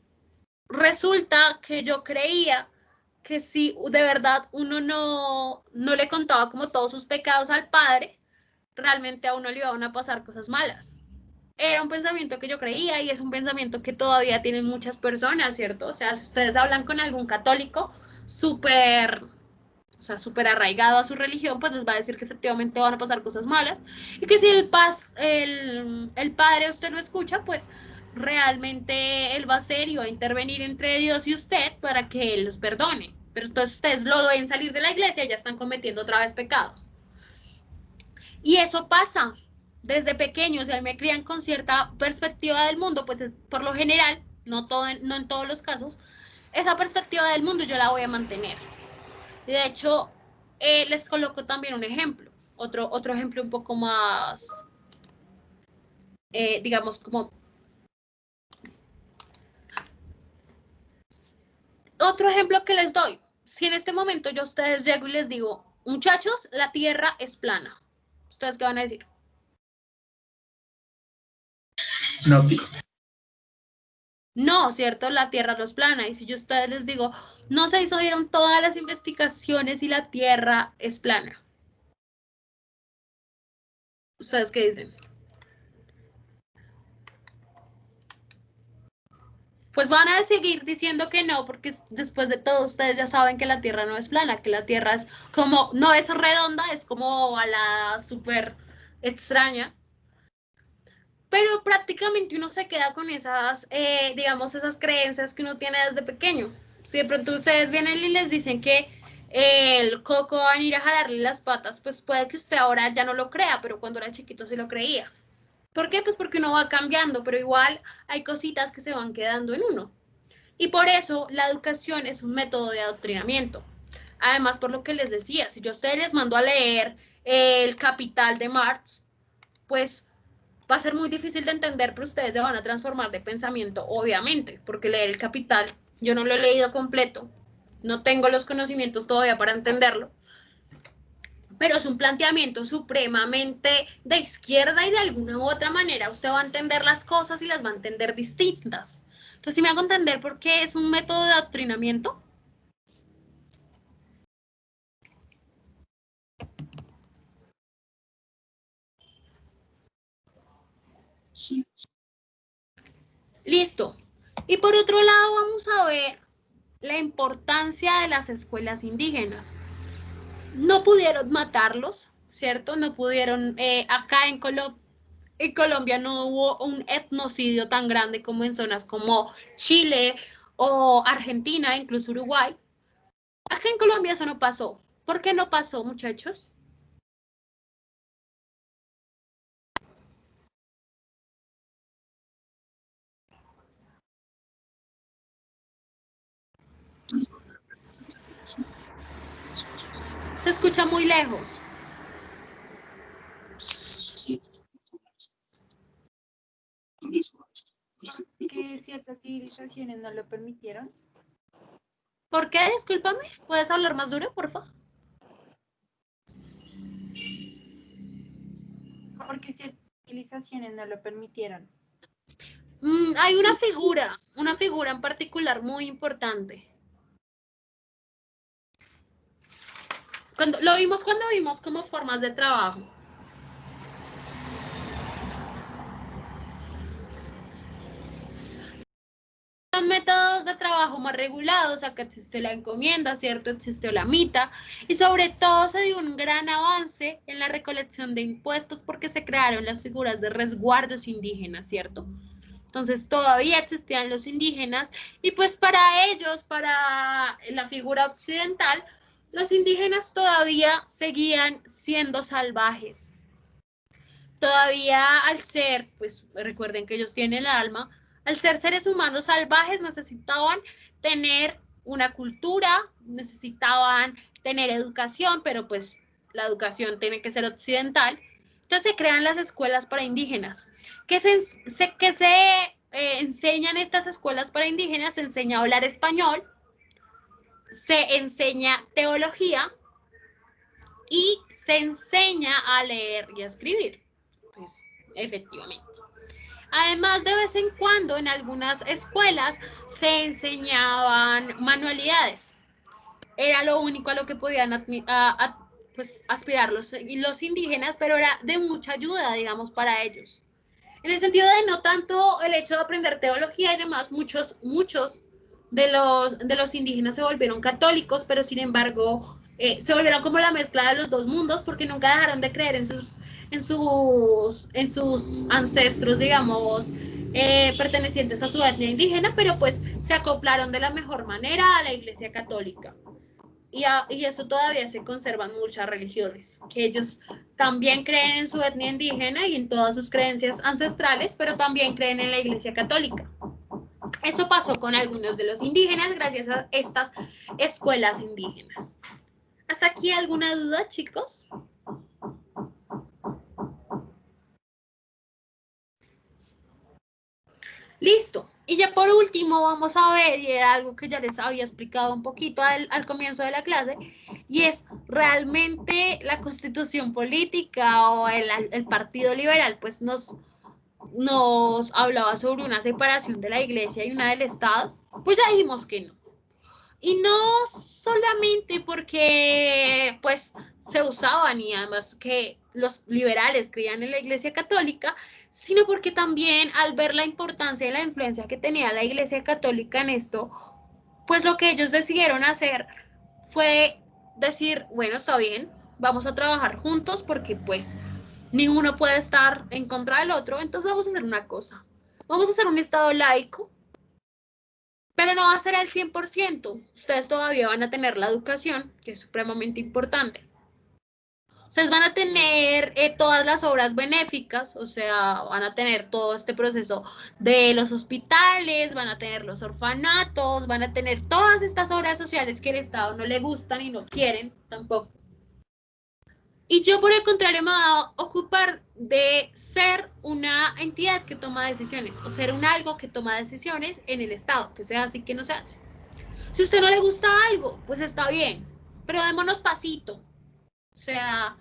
resulta que yo creía que si de verdad uno no le contaba como todos sus pecados al Padre, realmente a uno le iban a pasar cosas malas. Era un pensamiento que yo creía y es un pensamiento que todavía tienen muchas personas, ¿cierto? O sea, si ustedes hablan con algún católico súper, o sea, súper arraigado a su religión, pues les va a decir que efectivamente van a pasar cosas malas y que si el padre usted lo escucha, pues realmente él va a ser y va a intervenir entre Dios y usted para que él los perdone. Pero entonces ustedes lo ven salir de la iglesia y ya están cometiendo otra vez pecados. Y eso pasa desde pequeños, y a mí me crían con cierta perspectiva del mundo, pues es, por lo general, no en todos los casos, esa perspectiva del mundo yo la voy a mantener. Y de hecho, les coloco también un ejemplo, otro ejemplo un poco más, digamos, como... Otro ejemplo que les doy, si en este momento yo a ustedes llego y les digo, muchachos, la Tierra es plana, ¿ustedes qué van a decir? No, tío. No, ¿cierto? La Tierra no es plana. Y si yo a ustedes les digo, no se hicieron todas las investigaciones y la Tierra es plana. ¿Ustedes qué dicen? Pues van a seguir diciendo que no, porque después de todo ustedes ya saben que la Tierra no es plana, que la Tierra es como, no es redonda, es como ovalada, súper extraña. Pero prácticamente uno se queda con esas, digamos, esas creencias que uno tiene desde pequeño. Si de pronto ustedes vienen y les dicen que el coco va a venir a jalarle las patas, pues puede que usted ahora ya no lo crea, pero cuando era chiquito sí lo creía. ¿Por qué? Pues porque uno va cambiando, pero igual hay cositas que se van quedando en uno. Y por eso la educación es un método de adoctrinamiento. Además, por lo que les decía, si yo a ustedes les mando a leer El Capital de Marx, pues va a ser muy difícil de entender, pero ustedes se van a transformar de pensamiento, obviamente, porque leer El Capital, yo no lo he leído completo, no tengo los conocimientos todavía para entenderlo, pero es un planteamiento supremamente de izquierda y de alguna u otra manera usted va a entender las cosas y las va a entender distintas. Entonces, si me hago entender por qué es un método de adoctrinamiento. Sí. Listo. Y por otro lado, vamos a ver la importancia de las escuelas indígenas. No pudieron matarlos, ¿cierto? No pudieron, acá en Colombia no hubo un etnocidio tan grande como en zonas como Chile o Argentina, incluso Uruguay. Acá en Colombia eso no pasó. ¿Por qué no pasó, muchachos? Se escucha muy lejos. Que ciertas civilizaciones no lo permitieron. ¿Por qué? Discúlpame. ¿Puedes hablar más duro, por favor? Porque ciertas civilizaciones no lo permitieron. Hay una figura en particular muy importante. Lo vimos cuando vimos como formas de trabajo. Son métodos de trabajo más regulados, acá existe la encomienda, ¿cierto? Existe la mita, y sobre todo se dio un gran avance en la recolección de impuestos porque se crearon las figuras de resguardos indígenas, ¿cierto? Entonces todavía existían los indígenas y pues para ellos, para la figura occidental, los indígenas todavía seguían siendo salvajes. Todavía al ser, pues recuerden que ellos tienen el alma, al ser seres humanos salvajes necesitaban tener una cultura, necesitaban tener educación, pero pues la educación tiene que ser occidental. Entonces se crean las escuelas para indígenas. ¿Qué se enseñan estas escuelas para indígenas? Se enseña a hablar español, se enseña teología y se enseña a leer y a escribir. Pues efectivamente. Además, de vez en cuando en algunas escuelas se enseñaban manualidades. Era lo único a lo que podían pues aspirar los indígenas, pero era de mucha ayuda, digamos, para ellos. En el sentido de no tanto el hecho de aprender teología y demás, muchos de los indígenas se volvieron católicos, pero sin embargo se volvieron como la mezcla de los dos mundos porque nunca dejaron de creer en sus ancestros, digamos, pertenecientes a su etnia indígena, pero pues se acoplaron de la mejor manera a la Iglesia Católica. Y eso todavía se conserva en muchas religiones, que ellos también creen en su etnia indígena y en todas sus creencias ancestrales, pero también creen en la Iglesia Católica. Eso pasó con algunos de los indígenas gracias a estas escuelas indígenas. ¿Hasta aquí alguna duda, chicos? Listo. Y ya por último vamos a ver, y era algo que ya les había explicado un poquito al comienzo de la clase, y es realmente la constitución política o el Partido Liberal, pues nos hablaba sobre una separación de la iglesia y una del Estado. Pues ya dijimos que no. Y no solamente porque pues se usaban y además que los liberales creían en la Iglesia Católica, sino porque también al ver la importancia y la influencia que tenía la Iglesia Católica en esto, pues lo que ellos decidieron hacer fue decir, bueno, está bien, vamos a trabajar juntos porque pues ninguno puede estar en contra del otro, entonces vamos a hacer una cosa, vamos a hacer un Estado laico, pero no va a ser al 100%. Ustedes todavía van a tener la educación, que es supremamente importante. Ustedes van a tener todas las obras benéficas, o sea, van a tener todo este proceso de los hospitales, van a tener los orfanatos, van a tener todas estas obras sociales que el Estado no le gustan y no quieren tampoco. Y yo, por el contrario, me voy a ocupar de ser una entidad que toma decisiones, o ser un algo que toma decisiones en el Estado, que sea así, que no se hace. Si a usted no le gusta algo, pues está bien, pero démonos pasito. O sea,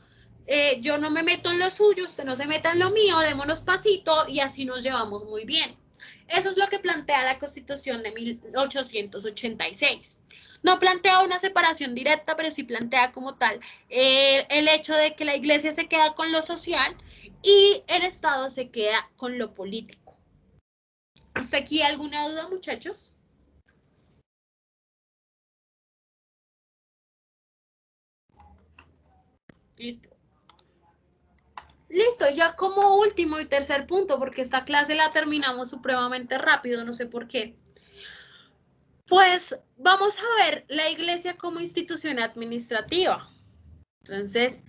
yo no me meto en lo suyo, usted no se meta en lo mío, démonos pasito y así nos llevamos muy bien. Eso es lo que plantea la Constitución de 1886. No plantea una separación directa, pero sí plantea como tal el hecho de que la iglesia se queda con lo social y el Estado se queda con lo político. ¿Hasta aquí alguna duda, muchachos? Listo. Listo, ya como último y tercer punto, porque esta clase la terminamos supremamente rápido, no sé por qué. Pues vamos a ver la iglesia como institución administrativa. Entonces,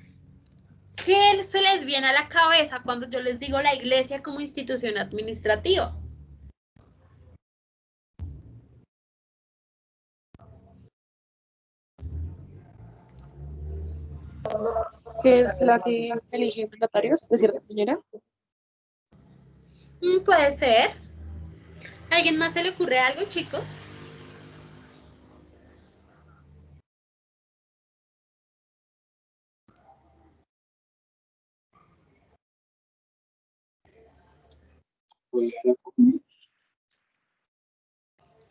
¿qué se les viene a la cabeza cuando yo les digo la iglesia como institución administrativa? Que es la que elige mandatarios, de cierta manera. Puede ser. ¿A alguien más se le ocurre algo, chicos?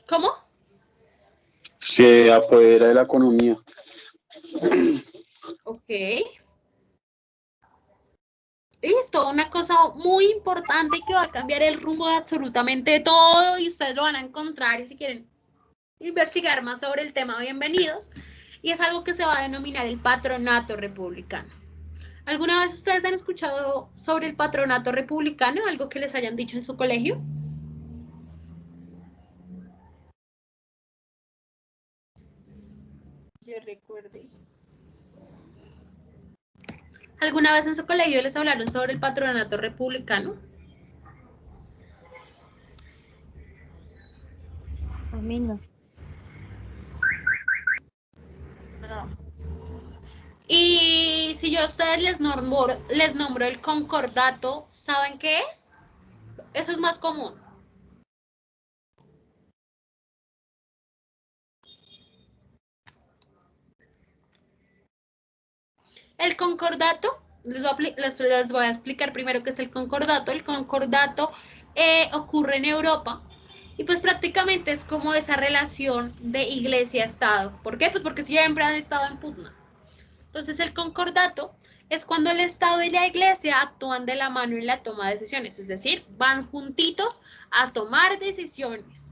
¿Cómo? Se apodera de la economía. Ok. Listo, una cosa muy importante que va a cambiar el rumbo de absolutamente todo y ustedes lo van a encontrar y si quieren investigar más sobre el tema, bienvenidos. Y es algo que se va a denominar el patronato republicano. ¿Alguna vez ustedes han escuchado sobre el patronato republicano? ¿Algo que les hayan dicho en su colegio? Yo recuerde. ¿Alguna vez en su colegio les hablaron sobre el patronato republicano? A mí no. No. Y si yo a ustedes les nombro el concordato, ¿saben qué es? Eso es más común. El concordato, les voy a explicar primero qué es el concordato. El concordato ocurre en Europa y pues prácticamente es como esa relación de iglesia-estado. ¿Por qué? Pues porque siempre han estado en pugna. Entonces, el concordato es cuando el Estado y la Iglesia actúan de la mano en la toma de decisiones, es decir, van juntitos a tomar decisiones.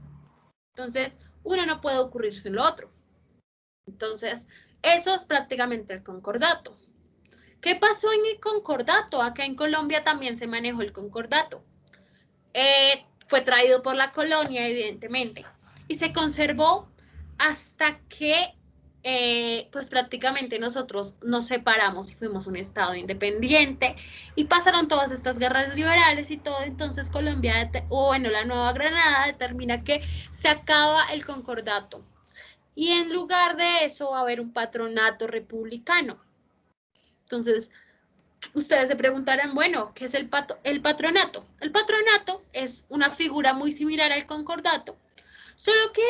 Entonces, uno no puede ocurrirse en lo otro. Entonces, eso es prácticamente el concordato. ¿Qué pasó en el concordato? Acá en Colombia también se manejó el concordato. Fue traído por la colonia, evidentemente, y se conservó hasta que pues prácticamente nosotros nos separamos y fuimos un estado independiente y pasaron todas estas guerras liberales y todo. Entonces Colombia, o bueno, la Nueva Granada determina que se acaba el concordato y en lugar de eso va a haber un patronato republicano. Entonces, ustedes se preguntarán, bueno, ¿qué es el patronato? El patronato es una figura muy similar al concordato, solo que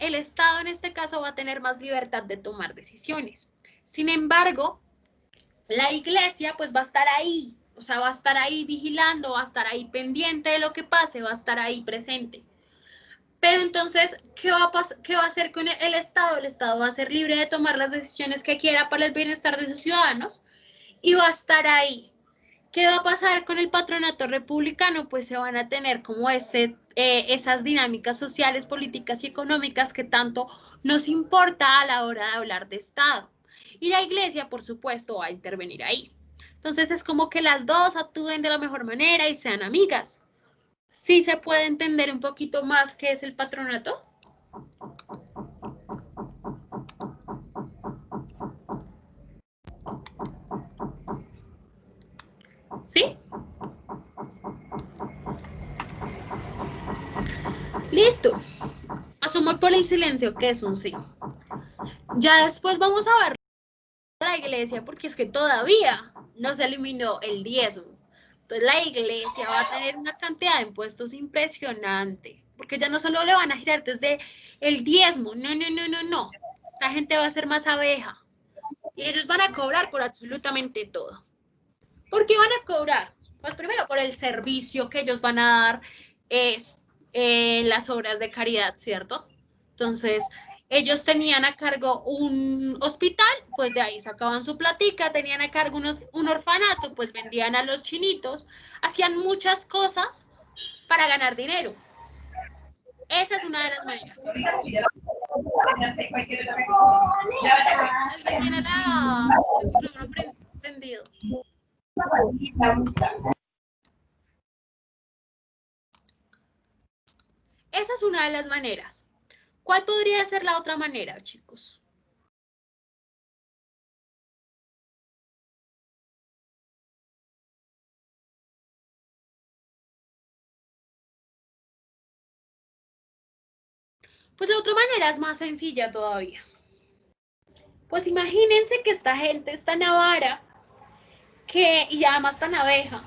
el Estado en este caso va a tener más libertad de tomar decisiones. Sin embargo, la Iglesia pues va a estar ahí, o sea, va a estar ahí vigilando, va a estar ahí pendiente de lo que pase, va a estar ahí presente. Pero entonces, ¿qué va a hacer con el Estado? El Estado va a ser libre de tomar las decisiones que quiera para el bienestar de sus ciudadanos y va a estar ahí. ¿Qué va a pasar con el patronato republicano? Pues se van a tener como esas dinámicas sociales, políticas y económicas que tanto nos importa a la hora de hablar de Estado. Y la Iglesia, por supuesto, va a intervenir ahí. Entonces es como que las dos actúen de la mejor manera y sean amigas. ¿Sí se puede entender un poquito más qué es el patronato? ¿Sí? Listo. Asumo por el silencio que es un sí. Ya después vamos a ver la Iglesia, porque es que todavía no se eliminó el diezmo. Entonces la Iglesia va a tener una cantidad de impuestos impresionante, porque ya no solo le van a girar desde el diezmo, no. Esta gente va a ser más abeja. Y ellos van a cobrar por absolutamente todo. ¿Por qué van a cobrar? Pues primero por el servicio que ellos van a dar las obras de caridad, ¿cierto? Entonces, ellos tenían a cargo un hospital, pues de ahí sacaban su platica, tenían a cargo un orfanato, pues vendían a los chinitos, hacían muchas cosas para ganar dinero. Esa es una de las maneras. ¿Alguien tiene el micrófono prendido? Esa es una de las maneras. ¿Cuál podría ser la otra manera, chicos? Pues la otra manera es más sencilla todavía. Pues imagínense que esta gente es tan avara y además tan abeja,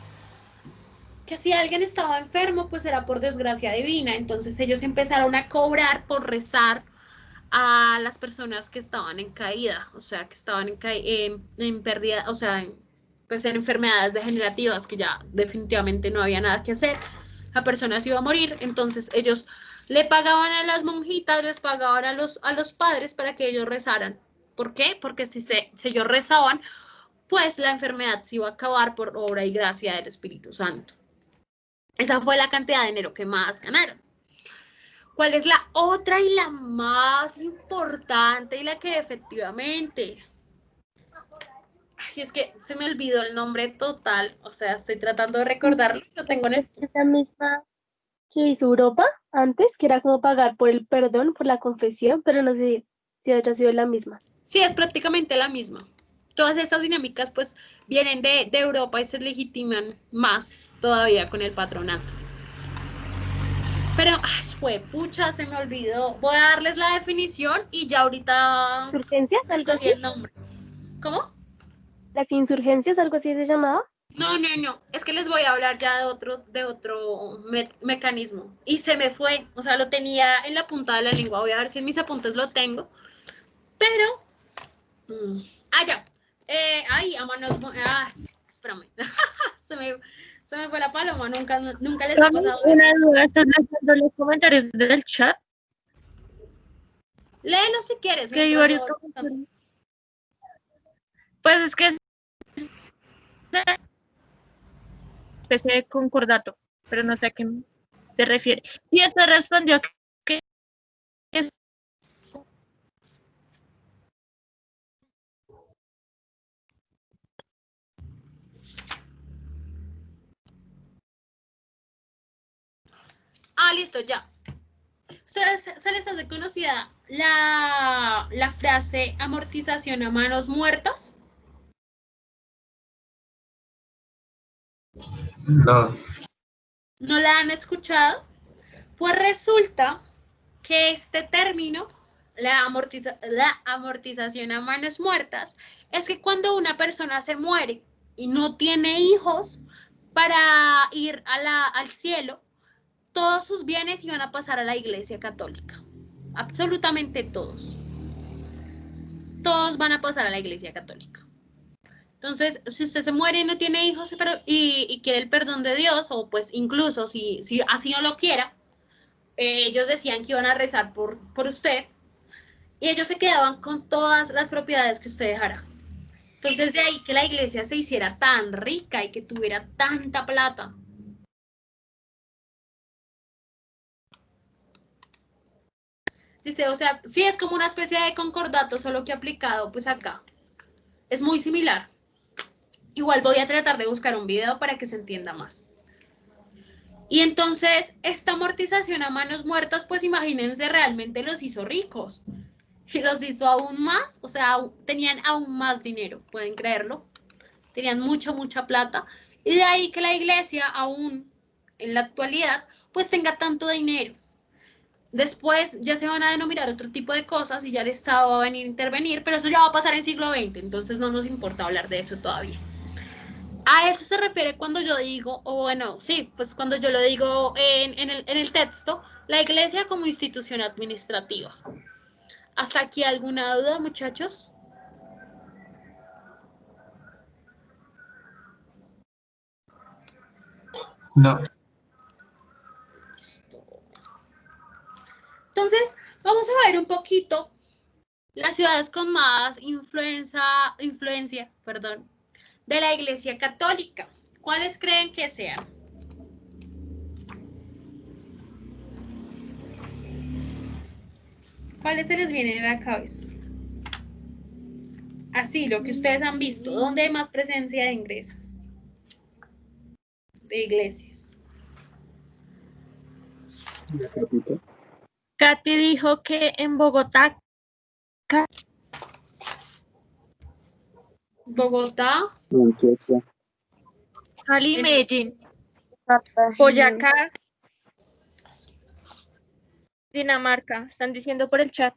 que si alguien estaba enfermo, pues era por desgracia divina. Entonces ellos empezaron a cobrar por rezar a las personas que estaban en caída, o sea, que estaban en pérdida, o sea, pues en enfermedades degenerativas, que ya definitivamente no había nada que hacer. La persona se iba a morir, entonces ellos le pagaban a las monjitas, les pagaban a los padres para que ellos rezaran. ¿Por qué? Porque si ellos rezaban, pues la enfermedad se iba a acabar por obra y gracia del Espíritu Santo. Esa fue la cantidad de dinero que más ganaron. ¿Cuál es la otra y la más importante y la que efectivamente? Ay, es que se me olvidó el nombre total, o sea, estoy tratando de recordarlo, lo tengo en el... Es la misma que hizo Europa antes, que era como pagar por el perdón, por la confesión, pero no sé si haya sido la misma. Sí, es prácticamente la misma. Todas estas dinámicas pues vienen de Europa y se legitiman más todavía con el patronato. Pero, fue pucha, se me olvidó. Voy a darles la definición y ya ahorita... ¿Insurgencias? ¿Algo así? el nombre. ¿Cómo? ¿Las insurgencias? ¿Algo así se llamaba? No. Es que les voy a hablar ya de otro mecanismo. Y se me fue. O sea, lo tenía en la punta de la lengua. Voy a ver si en mis apuntes lo tengo. Pero... ya. A manos... espérame. se me fue la paloma. Nunca les ha pasado eso. Una duda, ¿estás leyendo los comentarios del chat? Léelo si quieres. Que hay varios comentarios. Pues es que es una especie de concordato, pero no sé a qué se refiere. Y este respondió que es Ah, listo, ya. ¿Ustedes se les hace conocida la frase amortización a manos muertas? No. ¿No la han escuchado? Pues resulta que este término, la amortización a manos muertas, es que cuando una persona se muere y no tiene hijos para ir al cielo, todos sus bienes iban a pasar a la Iglesia Católica. Absolutamente todos. Todos van a pasar a la Iglesia Católica. Entonces, si usted se muere y no tiene hijos y quiere el perdón de Dios, o pues incluso si así no lo quiera, ellos decían que iban a rezar por usted y ellos se quedaban con todas las propiedades que usted dejara. Entonces, de ahí que la iglesia se hiciera tan rica y que tuviera tanta plata. Dice, o sea, sí es como una especie de concordato, solo que aplicado pues acá. Es muy similar. Igual voy a tratar de buscar un video para que se entienda más. Y entonces, esta amortización a manos muertas, pues imagínense, realmente los hizo ricos. Y los hizo aún más, o sea, tenían aún más dinero, pueden creerlo. Tenían mucha plata. Y de ahí que la iglesia, aún en la actualidad, pues tenga tanto dinero. Después ya se van a denominar otro tipo de cosas y ya el Estado va a venir a intervenir, pero eso ya va a pasar en siglo XX, entonces no nos importa hablar de eso todavía. A eso se refiere cuando yo digo, o bueno, sí, pues cuando yo lo digo en el texto, la iglesia como institución administrativa. ¿Hasta aquí alguna duda, muchachos? No. Entonces, vamos a ver un poquito las ciudades con más influencia, perdón, de la Iglesia Católica. ¿Cuáles creen que sean? ¿Cuáles se les vienen a la cabeza? Así, lo que ustedes han visto. ¿Dónde hay más presencia de ingresos? De iglesias. La capital. Katy dijo que en Bogotá, Bogotá, Antioquia. Cali, en- Medellín, Cartagena. Boyacá, Dinamarca. Están diciendo por el chat.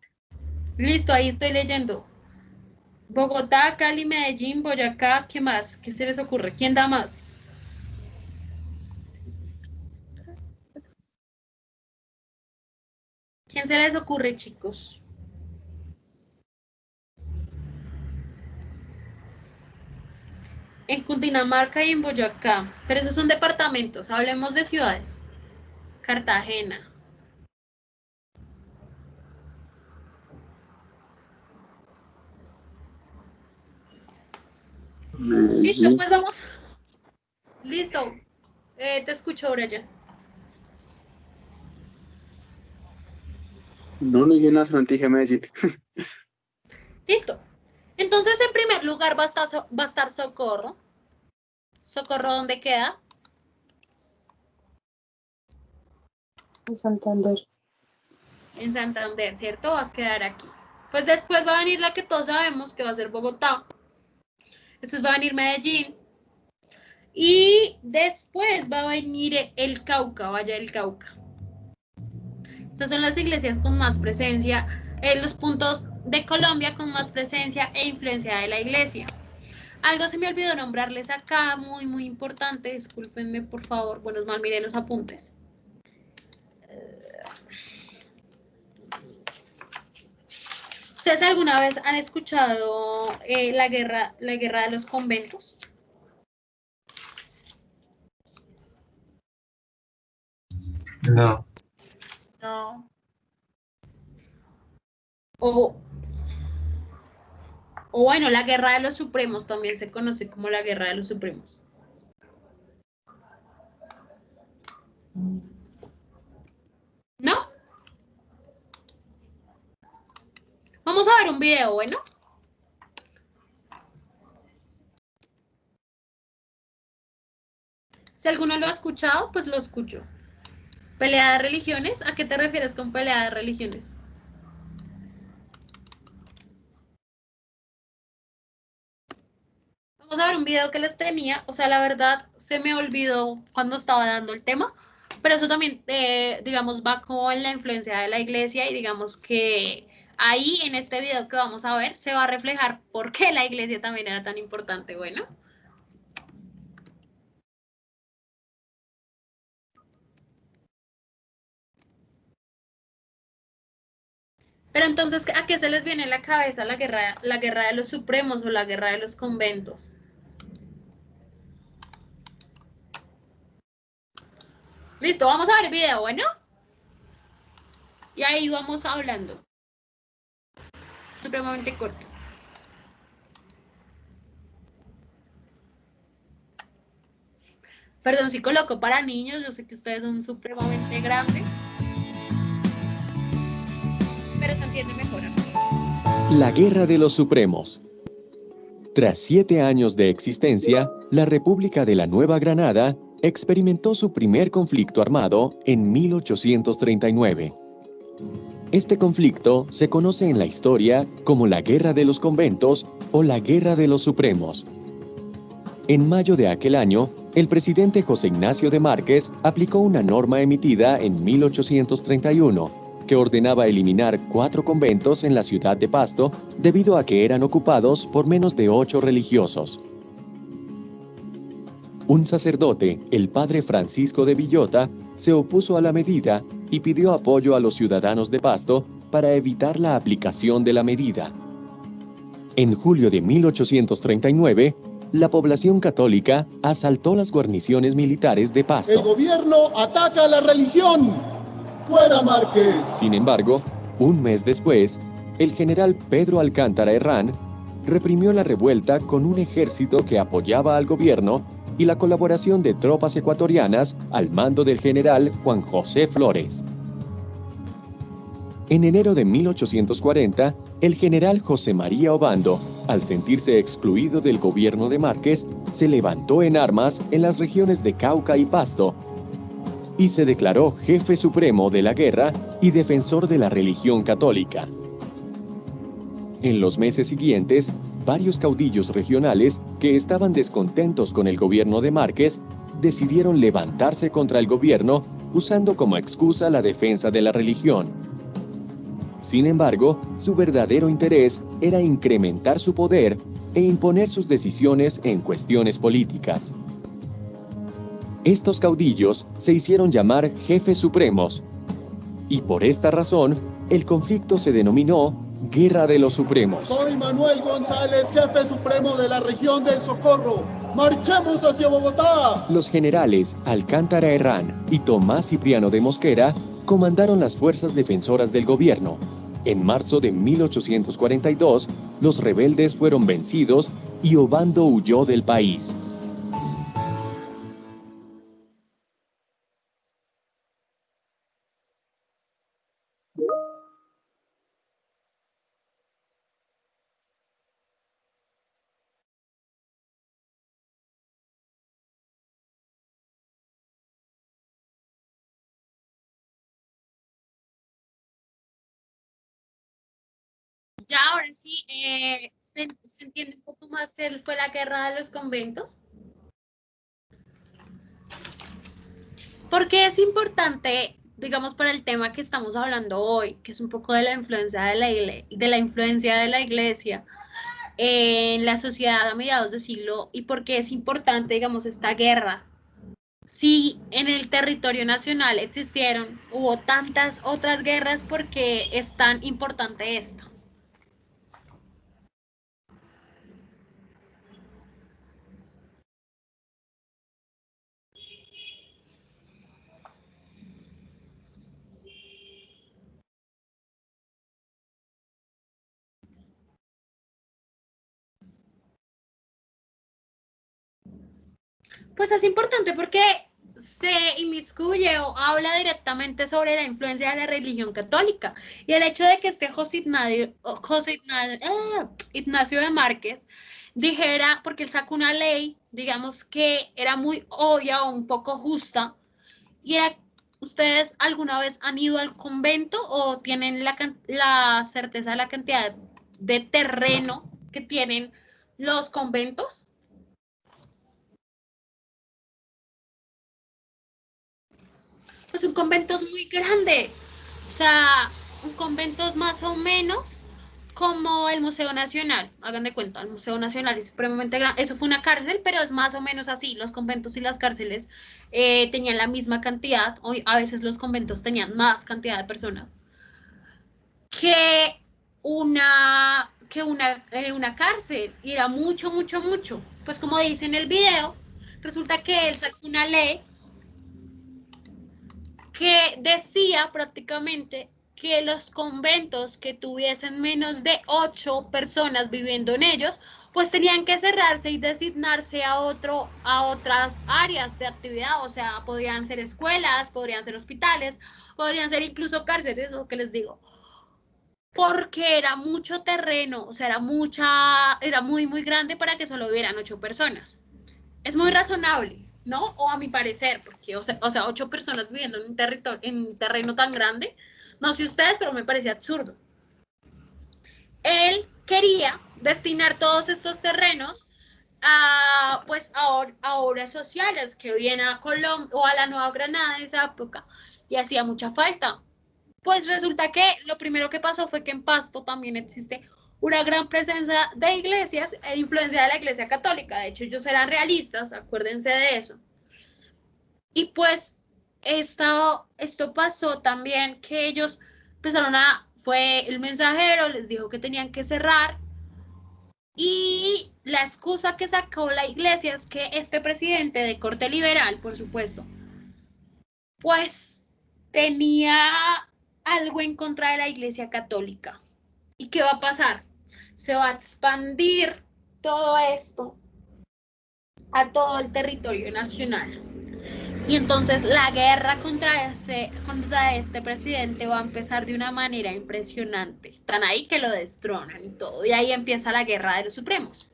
listo, ahí estoy leyendo. Bogotá, Cali, Medellín, Boyacá, ¿qué más? ¿Qué se les ocurre? ¿Quién da más? ¿Quién se les ocurre, chicos? En Cundinamarca y en Boyacá. Pero esos son departamentos. Hablemos de ciudades. Cartagena. Listo, Medellín. pues vamos. Listo. Te escucho, Brian. No, no dije nada, solamente dije Medellín. Listo. Entonces, en primer lugar va a estar Socorro. ¿Socorro dónde queda? En Santander. En Santander, ¿cierto? Va a quedar aquí. Pues después va a venir la que todos sabemos que va a ser Bogotá. Después va a venir Medellín. Y después va a venir el Cauca, Valle del Cauca. Estas son las iglesias con más presencia, los puntos de Colombia con más presencia e influencia de la iglesia. Algo se me olvidó nombrarles acá, muy importante, discúlpenme por favor, bueno, mal miren los apuntes. ¿Ustedes alguna vez han escuchado la guerra de los conventos? No. No. O O bueno, la Guerra de los Supremos también se conoce como la Guerra de los Supremos. ¿No? Vamos a ver un video, bueno. Si alguno lo ha escuchado, pues lo escucho. ¿Pelea de religiones? ¿A qué te refieres con pelea de religiones? Vamos a ver un video que les tenía. O sea, la verdad, se me olvidó cuando estaba dando el tema. Pero eso también, digamos, va con la influencia de la iglesia y digamos que ahí en este video que vamos a ver se va a reflejar por qué la iglesia también era tan importante. Bueno. Pero entonces, ¿a qué se les viene en la cabeza la guerra de los supremos o la guerra de los conventos? Listo, vamos a ver el video, bueno. Y ahí vamos hablando. Supremamente corto. Perdón si coloco para niños, yo sé que ustedes son supremamente grandes. Pero se entiende mejor. La Guerra de los Supremos. Tras 7 años de existencia, la República de la Nueva Granada experimentó su primer conflicto armado en 1839. Este conflicto se conoce en la historia como la Guerra de los Conventos o la Guerra de los Supremos. En mayo de aquel año, el presidente José Ignacio de Márquez aplicó una norma emitida en 1831 que ordenaba eliminar 4 conventos en la ciudad de Pasto debido a que eran ocupados por menos de 8 religiosos. Un sacerdote, el padre Francisco de Villota, se opuso a la medida y pidió apoyo a los ciudadanos de Pasto para evitar la aplicación de la medida. En julio de 1839, la población católica asaltó las guarniciones militares de Pasto. El gobierno ataca a la religión. ¡Fuera Márquez! Sin embargo, un mes después, el general Pedro Alcántara Herrán reprimió la revuelta con un ejército que apoyaba al gobierno y la colaboración de tropas ecuatorianas al mando del general Juan José Flores. En enero de 1840, el general José María Obando, al sentirse excluido del gobierno de Márquez, se levantó en armas en las regiones de Cauca y Pasto y se declaró jefe supremo de la guerra y defensor de la religión católica. En los meses siguientes, varios caudillos regionales que estaban descontentos con el gobierno de Márquez decidieron levantarse contra el gobierno usando como excusa la defensa de la religión. Sin embargo, su verdadero interés era incrementar su poder e imponer sus decisiones en cuestiones políticas. Estos caudillos se hicieron llamar jefes supremos, y por esta razón, el conflicto se denominó Guerra de los Supremos. Soy Manuel González, jefe supremo de la región del Socorro. ¡Marchemos hacia Bogotá! Los generales Alcántara Herrán y Tomás Cipriano de Mosquera comandaron las fuerzas defensoras del gobierno. En marzo de 1842, los rebeldes fueron vencidos y Obando huyó del país. Ya ahora sí, se entiende un poco más qué fue la guerra de los conventos. Porque es importante, digamos, para el tema que estamos hablando hoy, que es un poco de la influencia de la iglesia en la sociedad a mediados de siglo y por qué es importante, digamos, esta guerra. Si en el territorio nacional hubo tantas otras guerras, ¿por qué es tan importante esta? Pues es importante porque se inmiscuye o habla directamente sobre la influencia de la religión católica y el hecho de que Ignacio de Márquez dijera, porque él sacó una ley, digamos que era muy obvia o un poco justa, y era, ¿ustedes alguna vez han ido al convento o tienen la certeza de la cantidad de terreno que tienen los conventos? Pues un convento es muy grande. O sea, un convento es más o menos como el Museo Nacional. Hagan de cuenta, el Museo Nacional es supremamente grande. Eso fue una cárcel, pero es más o menos así. Los conventos y las cárceles tenían la misma cantidad. Hoy, a veces los conventos tenían más cantidad de personas que una cárcel. Y era mucho, mucho, mucho. Pues como dice en el video, resulta que él sacó una ley que decía prácticamente que los conventos que tuviesen menos de 8 personas viviendo en ellos, pues tenían que cerrarse y designarse a otras áreas de actividad, o sea, podrían ser escuelas, podrían ser hospitales, podrían ser incluso cárceles, lo que les digo, porque era mucho terreno, o sea, era muy, muy grande para que solo hubieran 8 personas. Es muy razonable, ¿no? O a mi parecer, porque, o sea 8 personas viviendo en un terreno tan grande, no sé ustedes, pero me parecía absurdo. Él quería destinar todos estos terrenos pues, a obras sociales que vienen a Colombia o a la Nueva Granada en esa época, y hacía mucha falta. Pues resulta que lo primero que pasó fue que en Pasto también existe una gran presencia de iglesias e influencia de la Iglesia Católica. De hecho, ellos eran realistas, acuérdense de eso. Y pues esto pasó también que ellos fue el mensajero, les dijo que tenían que cerrar, y la excusa que sacó la iglesia es que este presidente de corte liberal, por supuesto, pues tenía algo en contra de la Iglesia Católica. ¿Y qué va a pasar? Se va a expandir todo esto a todo el territorio nacional. Y entonces la guerra contra este presidente va a empezar de una manera impresionante. Están ahí que lo destronan y todo. Y ahí empieza la guerra de los supremos.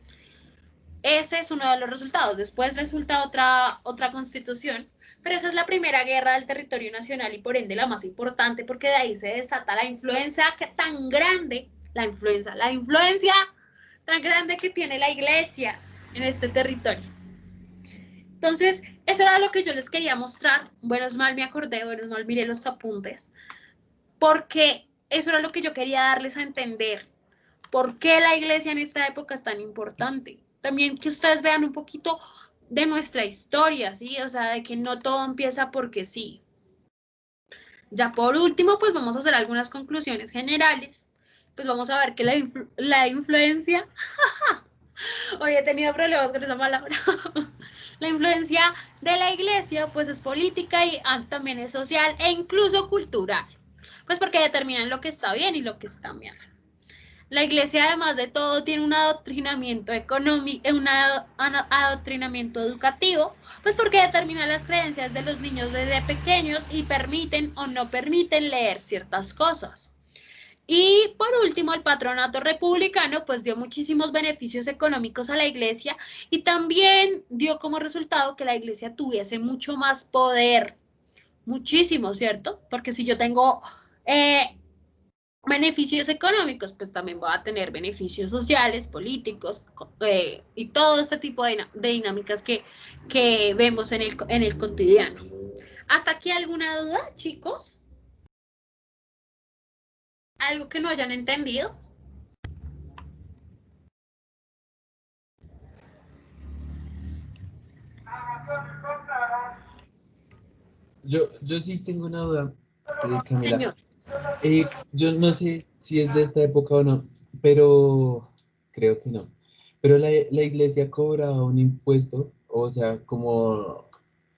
Ese es uno de los resultados. Después resulta otra constitución, pero esa es la primera guerra del territorio nacional y por ende la más importante, porque de ahí se desata la influencia tan grande, la influencia tan grande que tiene la iglesia en este territorio. Entonces, eso era lo que yo les quería mostrar. Bueno, es mal me acordé, bueno, es mal miré los apuntes, porque eso era lo que yo quería darles a entender. ¿Por qué la iglesia en esta época es tan importante? También que ustedes vean un poquito de nuestra historia, ¿sí? O sea, de que no todo empieza porque sí. Ya por último, pues vamos a hacer algunas conclusiones generales. Pues vamos a ver que la influencia, hoy he tenido problemas con esa palabra, la influencia de la iglesia pues es política y también es social e incluso cultural, pues porque determinan lo que está bien y lo que está mal. La iglesia, además de todo, tiene un adoctrinamiento económico, un adoctrinamiento educativo, pues porque determina las creencias de los niños desde pequeños y permiten o no permiten leer ciertas cosas. Y por último, el patronato republicano pues dio muchísimos beneficios económicos a la iglesia y también dio como resultado que la iglesia tuviese mucho más poder, muchísimo, ¿cierto? Porque si yo tengo beneficios económicos, pues también va a tener beneficios sociales, políticos y todo este tipo de dinámicas que vemos en el cotidiano. ¿Hasta aquí alguna duda, chicos? ¿Algo que no hayan entendido? Yo sí tengo una duda, Camila. Señor. Yo no sé si es de esta época o no, pero creo que no. Pero la iglesia cobraba un impuesto, o sea, como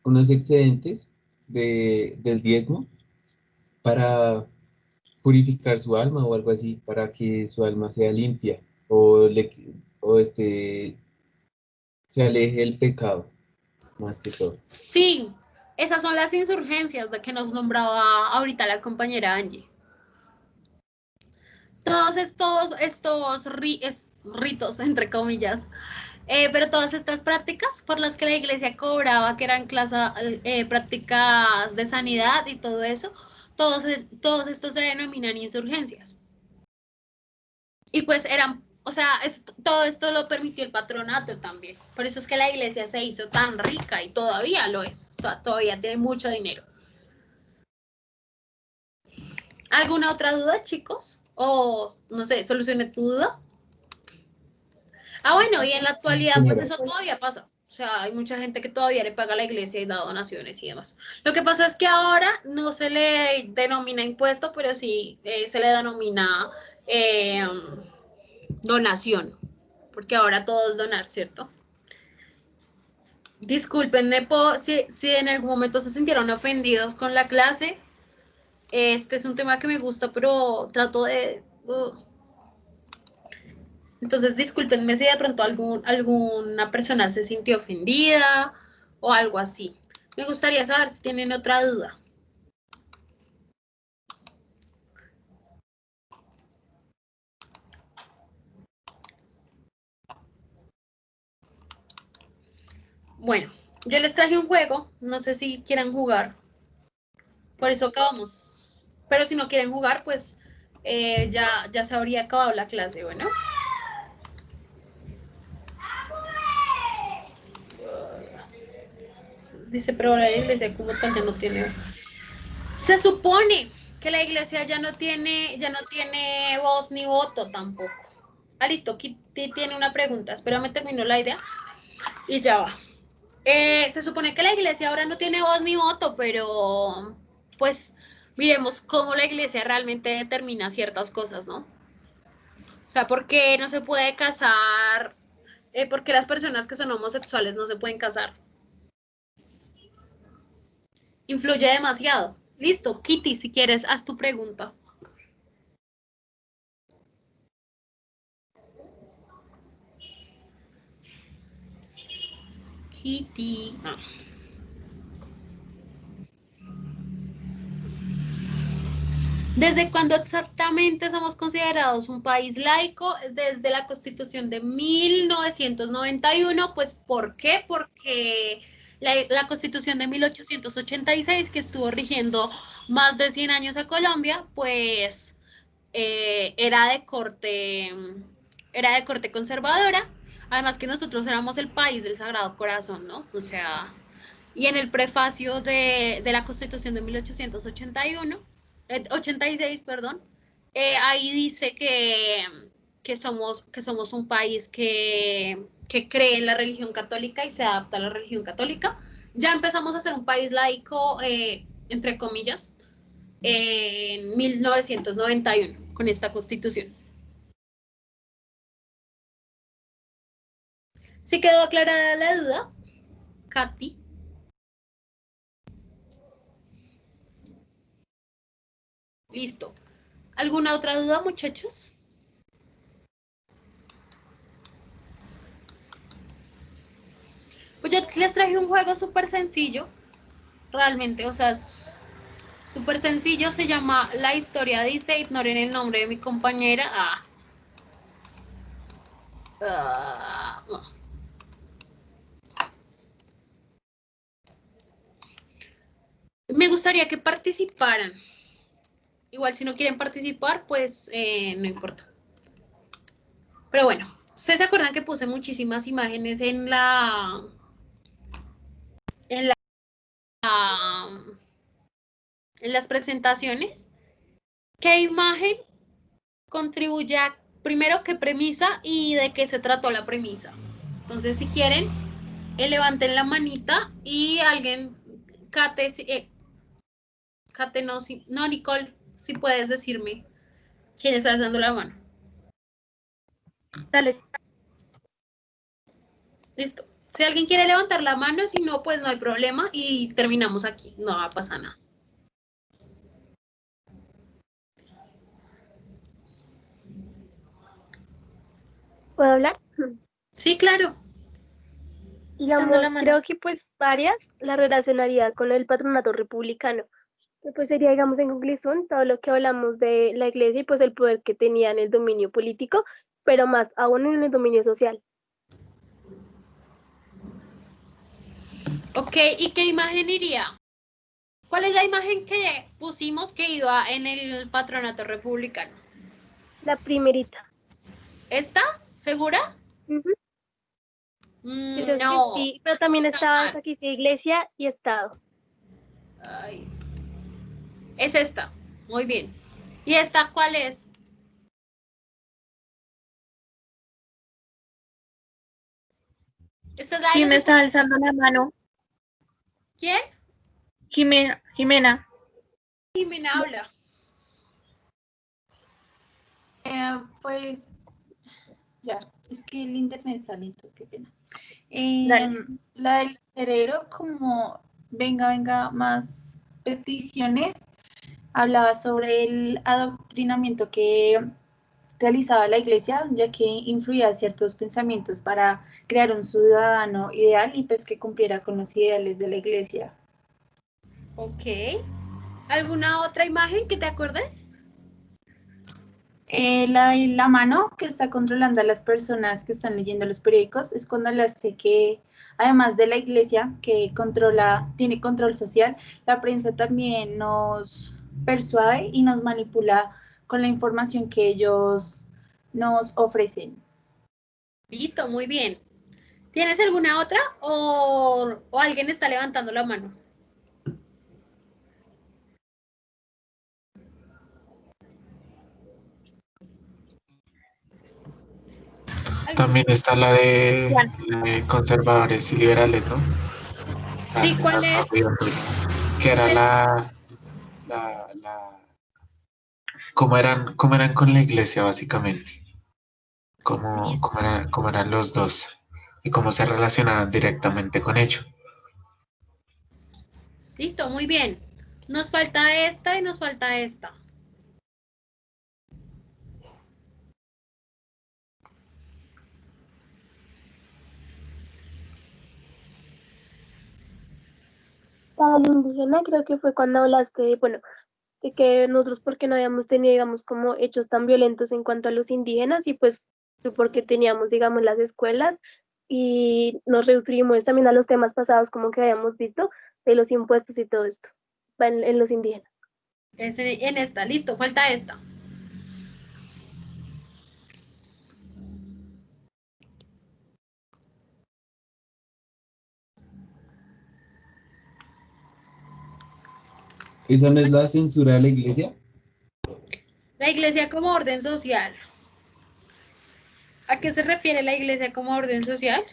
unos excedentes del diezmo para purificar su alma o algo así, para que su alma sea limpia o, o se aleje del pecado. más que todo. Sí, esas son las insurgencias de que nos nombraba ahorita la compañera Angie. Todos estos ritos, entre comillas, pero todas estas prácticas por las que la iglesia cobraba, que eran prácticas de sanidad y todo eso, todos estos se denominan insurgencias. Y pues eran, o sea, todo esto lo permitió el patronato también. Por eso es que la iglesia se hizo tan rica y todavía lo es. Todavía tiene mucho dinero. ¿Alguna otra duda, chicos? O, no sé, solucione tu duda. Ah, bueno, y en la actualidad, pues eso todavía pasa. O sea, hay mucha gente que todavía le paga a la iglesia y da donaciones y demás. Lo que pasa es que ahora no se le denomina impuesto, pero sí se le denomina donación, porque ahora todo es donar, ¿cierto? Discúlpenme si en algún momento se sintieron ofendidos con la clase. Este es un tema que me gusta, pero trato de... Entonces, discúlpenme si de pronto alguna persona se sintió ofendida o algo así. Me gustaría saber si tienen otra duda. Bueno, yo les traje un juego, no sé si quieran jugar. Por eso acabamos. Pero si no quieren jugar, pues ya se habría acabado la clase, bueno. Dice, pero la iglesia como tal ya no tiene. Se supone que la iglesia ya no tiene voz ni voto tampoco. Ah, listo, Kitty tiene una pregunta. Espérame, termino la idea y ya va. Se supone que la iglesia ahora no tiene voz ni voto, pero pues miremos cómo la iglesia realmente determina ciertas cosas, ¿no? O sea, ¿por qué no se puede casar? ¿Por qué las personas que son homosexuales no se pueden casar? Influye demasiado. Listo, Kitty, si quieres, haz tu pregunta. Kitty. Ah. ¿Desde cuándo exactamente somos considerados un país laico? Desde la Constitución de 1991. Pues, ¿por qué? Porque la Constitución de 1886, que estuvo rigiendo más de 100 años a Colombia, pues era de corte conservadora. Además que nosotros éramos el país del Sagrado Corazón, ¿no? O sea, y en el prefacio de la Constitución de 1881, 86, perdón, ahí dice que somos un país que cree en la religión católica y se adapta a la religión católica. Ya empezamos a ser un país laico, entre comillas, en 1991 con esta constitución. ¿Sí quedó aclarada la duda, Katy? Listo. ¿Alguna otra duda, muchachos? Pues yo les traje un juego súper sencillo, realmente, o sea, es súper sencillo, se llama La Historia Dice, ignoren el nombre de mi compañera. No. Me gustaría que participaran. Igual si no quieren participar, pues no importa. Pero bueno, ¿ustedes se acuerdan que puse muchísimas imágenes en en la, en las presentaciones? ¿Qué imagen contribuye a, primero, qué premisa y de qué se trató la premisa? Entonces, si quieren, levanten la manita y alguien, Kate, Kate no, no, Nicole, si puedes decirme quién está alzando la mano. Dale. Listo. Si alguien quiere levantar la mano, si no, pues no hay problema y terminamos aquí. No va a pasar nada. ¿Puedo hablar? Sí, claro. Digamos, la mano. creo que pues varias la relacionaría con el patronato republicano, que pues sería, digamos, en conclusión, todo lo que hablamos de la iglesia y pues el poder que tenía en el dominio político, pero más aún en el dominio social. Ok, ¿y qué imagen iría? ¿Cuál es la imagen que pusimos que iba en el patronato republicano? La primerita. ¿Esta? ¿Segura? Ujú, creo que No, sí, pero también está estaba mal. aquí iglesia y Estado. Ay, es esta. Muy bien. ¿Y esta cuál es? Esta es la de los Jimena está alzando la mano. ¿Quién? Jimena. Jimena habla. Pues ya, es que el internet está lento, qué pena. Dale. La del cerebro, como venga, más peticiones, hablaba sobre el adoctrinamiento que realizaba la iglesia, ya que influía ciertos pensamientos para crear un ciudadano ideal y pues que cumpliera con los ideales de la iglesia. Ok. ¿Alguna otra imagen que te acuerdes? La mano que está controlando a las personas que están leyendo los periódicos es cuando le hace que, además de la iglesia que tiene control social, la prensa también nos persuade y nos manipula con la información que ellos nos ofrecen. Listo, muy bien. ¿Tienes alguna otra o alguien está levantando la mano? También está la de conservadores y liberales, ¿no? Sí, ¿cuál es? Que era Sí. cómo eran con la iglesia, básicamente. Listo. Cómo eran los dos y cómo se relacionaban directamente con ello. Listo, muy bien. Nos falta esta y nos falta esta. Para la indígena creo que fue cuando hablaste, bueno, de que nosotros porque no habíamos tenido, digamos, como hechos tan violentos en cuanto a los indígenas y pues porque teníamos, digamos, las escuelas y nos referimos también a los temas pasados como que habíamos visto de los impuestos y todo esto va en los indígenas. Es en esta, listo, falta esta. ¿Esa no es la censura de la iglesia? La iglesia como orden social. ¿A qué se refiere la iglesia como orden social?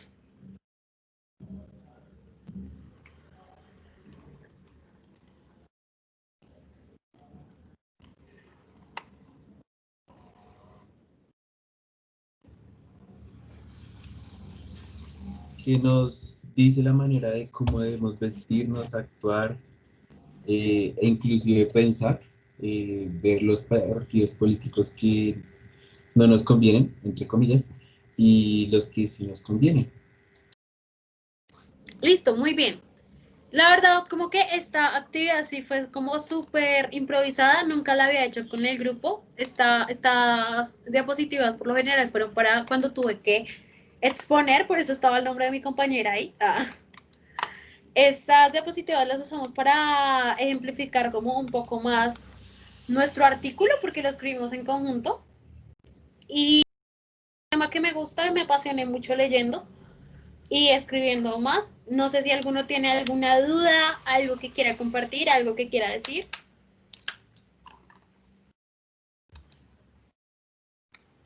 Que nos dice la manera de cómo debemos vestirnos, actuar, e inclusive pensar, ver los partidos políticos que no nos convienen, entre comillas, y los que sí nos convienen. Listo, muy bien. La verdad, como que esta actividad sí fue como súper improvisada, nunca la había hecho con el grupo. Estas diapositivas por lo general fueron para cuando tuve que exponer, por eso estaba el nombre de mi compañera ahí. Estas diapositivas las usamos para ejemplificar como un poco más nuestro artículo, porque lo escribimos en conjunto. Y un tema que me gusta y me apasioné mucho leyendo y escribiendo más. No sé si alguno tiene alguna duda, algo que quiera compartir, algo que quiera decir.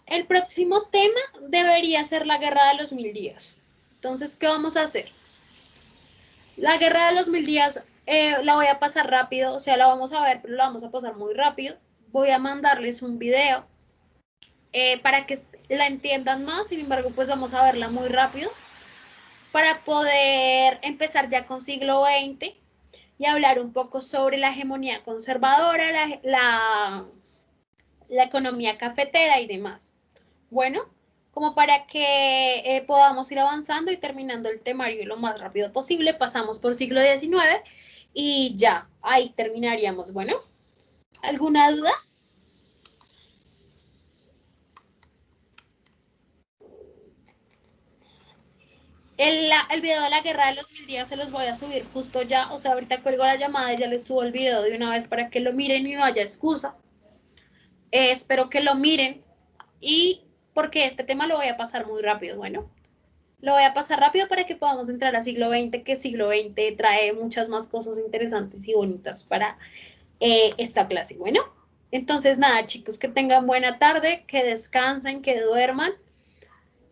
El próximo tema debería ser la Guerra de los 1000 días. Entonces, ¿qué vamos a hacer? La Guerra de los 1000 días la voy a pasar rápido, o sea, la vamos a ver, pero la vamos a pasar muy rápido. Voy a mandarles un video para que la entiendan más, sin embargo, pues vamos a verla muy rápido para poder empezar ya con siglo XX y hablar un poco sobre la hegemonía conservadora, la economía cafetera y demás. Bueno, como para que podamos ir avanzando y terminando el temario lo más rápido posible. Pasamos por siglo XIX y ya, ahí terminaríamos. Bueno, ¿alguna duda? El video de la guerra de los 1000 días se los voy a subir justo ya, o sea, ahorita cuelgo la llamada y ya les subo el video de una vez para que lo miren y no haya excusa. Espero que lo miren y porque este tema lo voy a pasar muy rápido, bueno, lo voy a pasar rápido para que podamos entrar a siglo XX, que siglo XX trae muchas más cosas interesantes y bonitas para esta clase, bueno. Entonces, nada, chicos, que tengan buena tarde, que descansen, que duerman.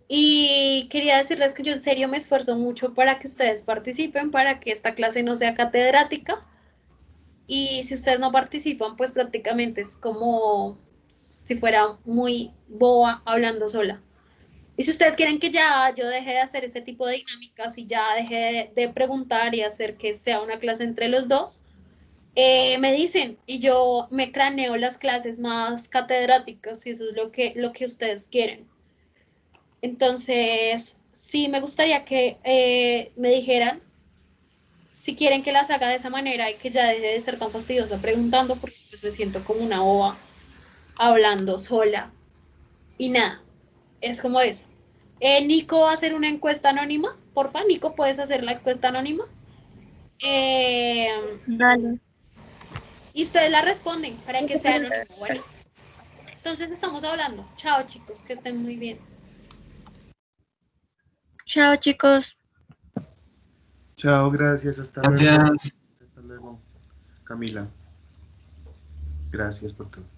Y quería decirles que yo en serio me esfuerzo mucho para que ustedes participen, para que esta clase no sea catedrática. Y si ustedes no participan, pues prácticamente es como si fuera muy boba hablando sola. Y si ustedes quieren que ya yo deje de hacer este tipo de dinámicas y ya deje de preguntar y hacer que sea una clase entre los dos, me dicen y yo me craneo las clases más catedráticas si eso es lo que ustedes quieren. Entonces, sí me gustaría que me dijeran si quieren que las haga de esa manera y que ya deje de ser tan fastidiosa preguntando, porque pues me siento como una boba hablando sola. Y nada, es como eso. Nico va a hacer una encuesta anónima. Porfa, Nico, ¿puedes hacer la encuesta anónima? Eh, Dale. y ustedes la responden para que sea anónimo. Bueno, entonces estamos hablando. Chao, chicos, que estén muy bien. Chao, chicos. Chao, gracias, hasta luego. Gracias. Hasta luego, Camila. Gracias por todo.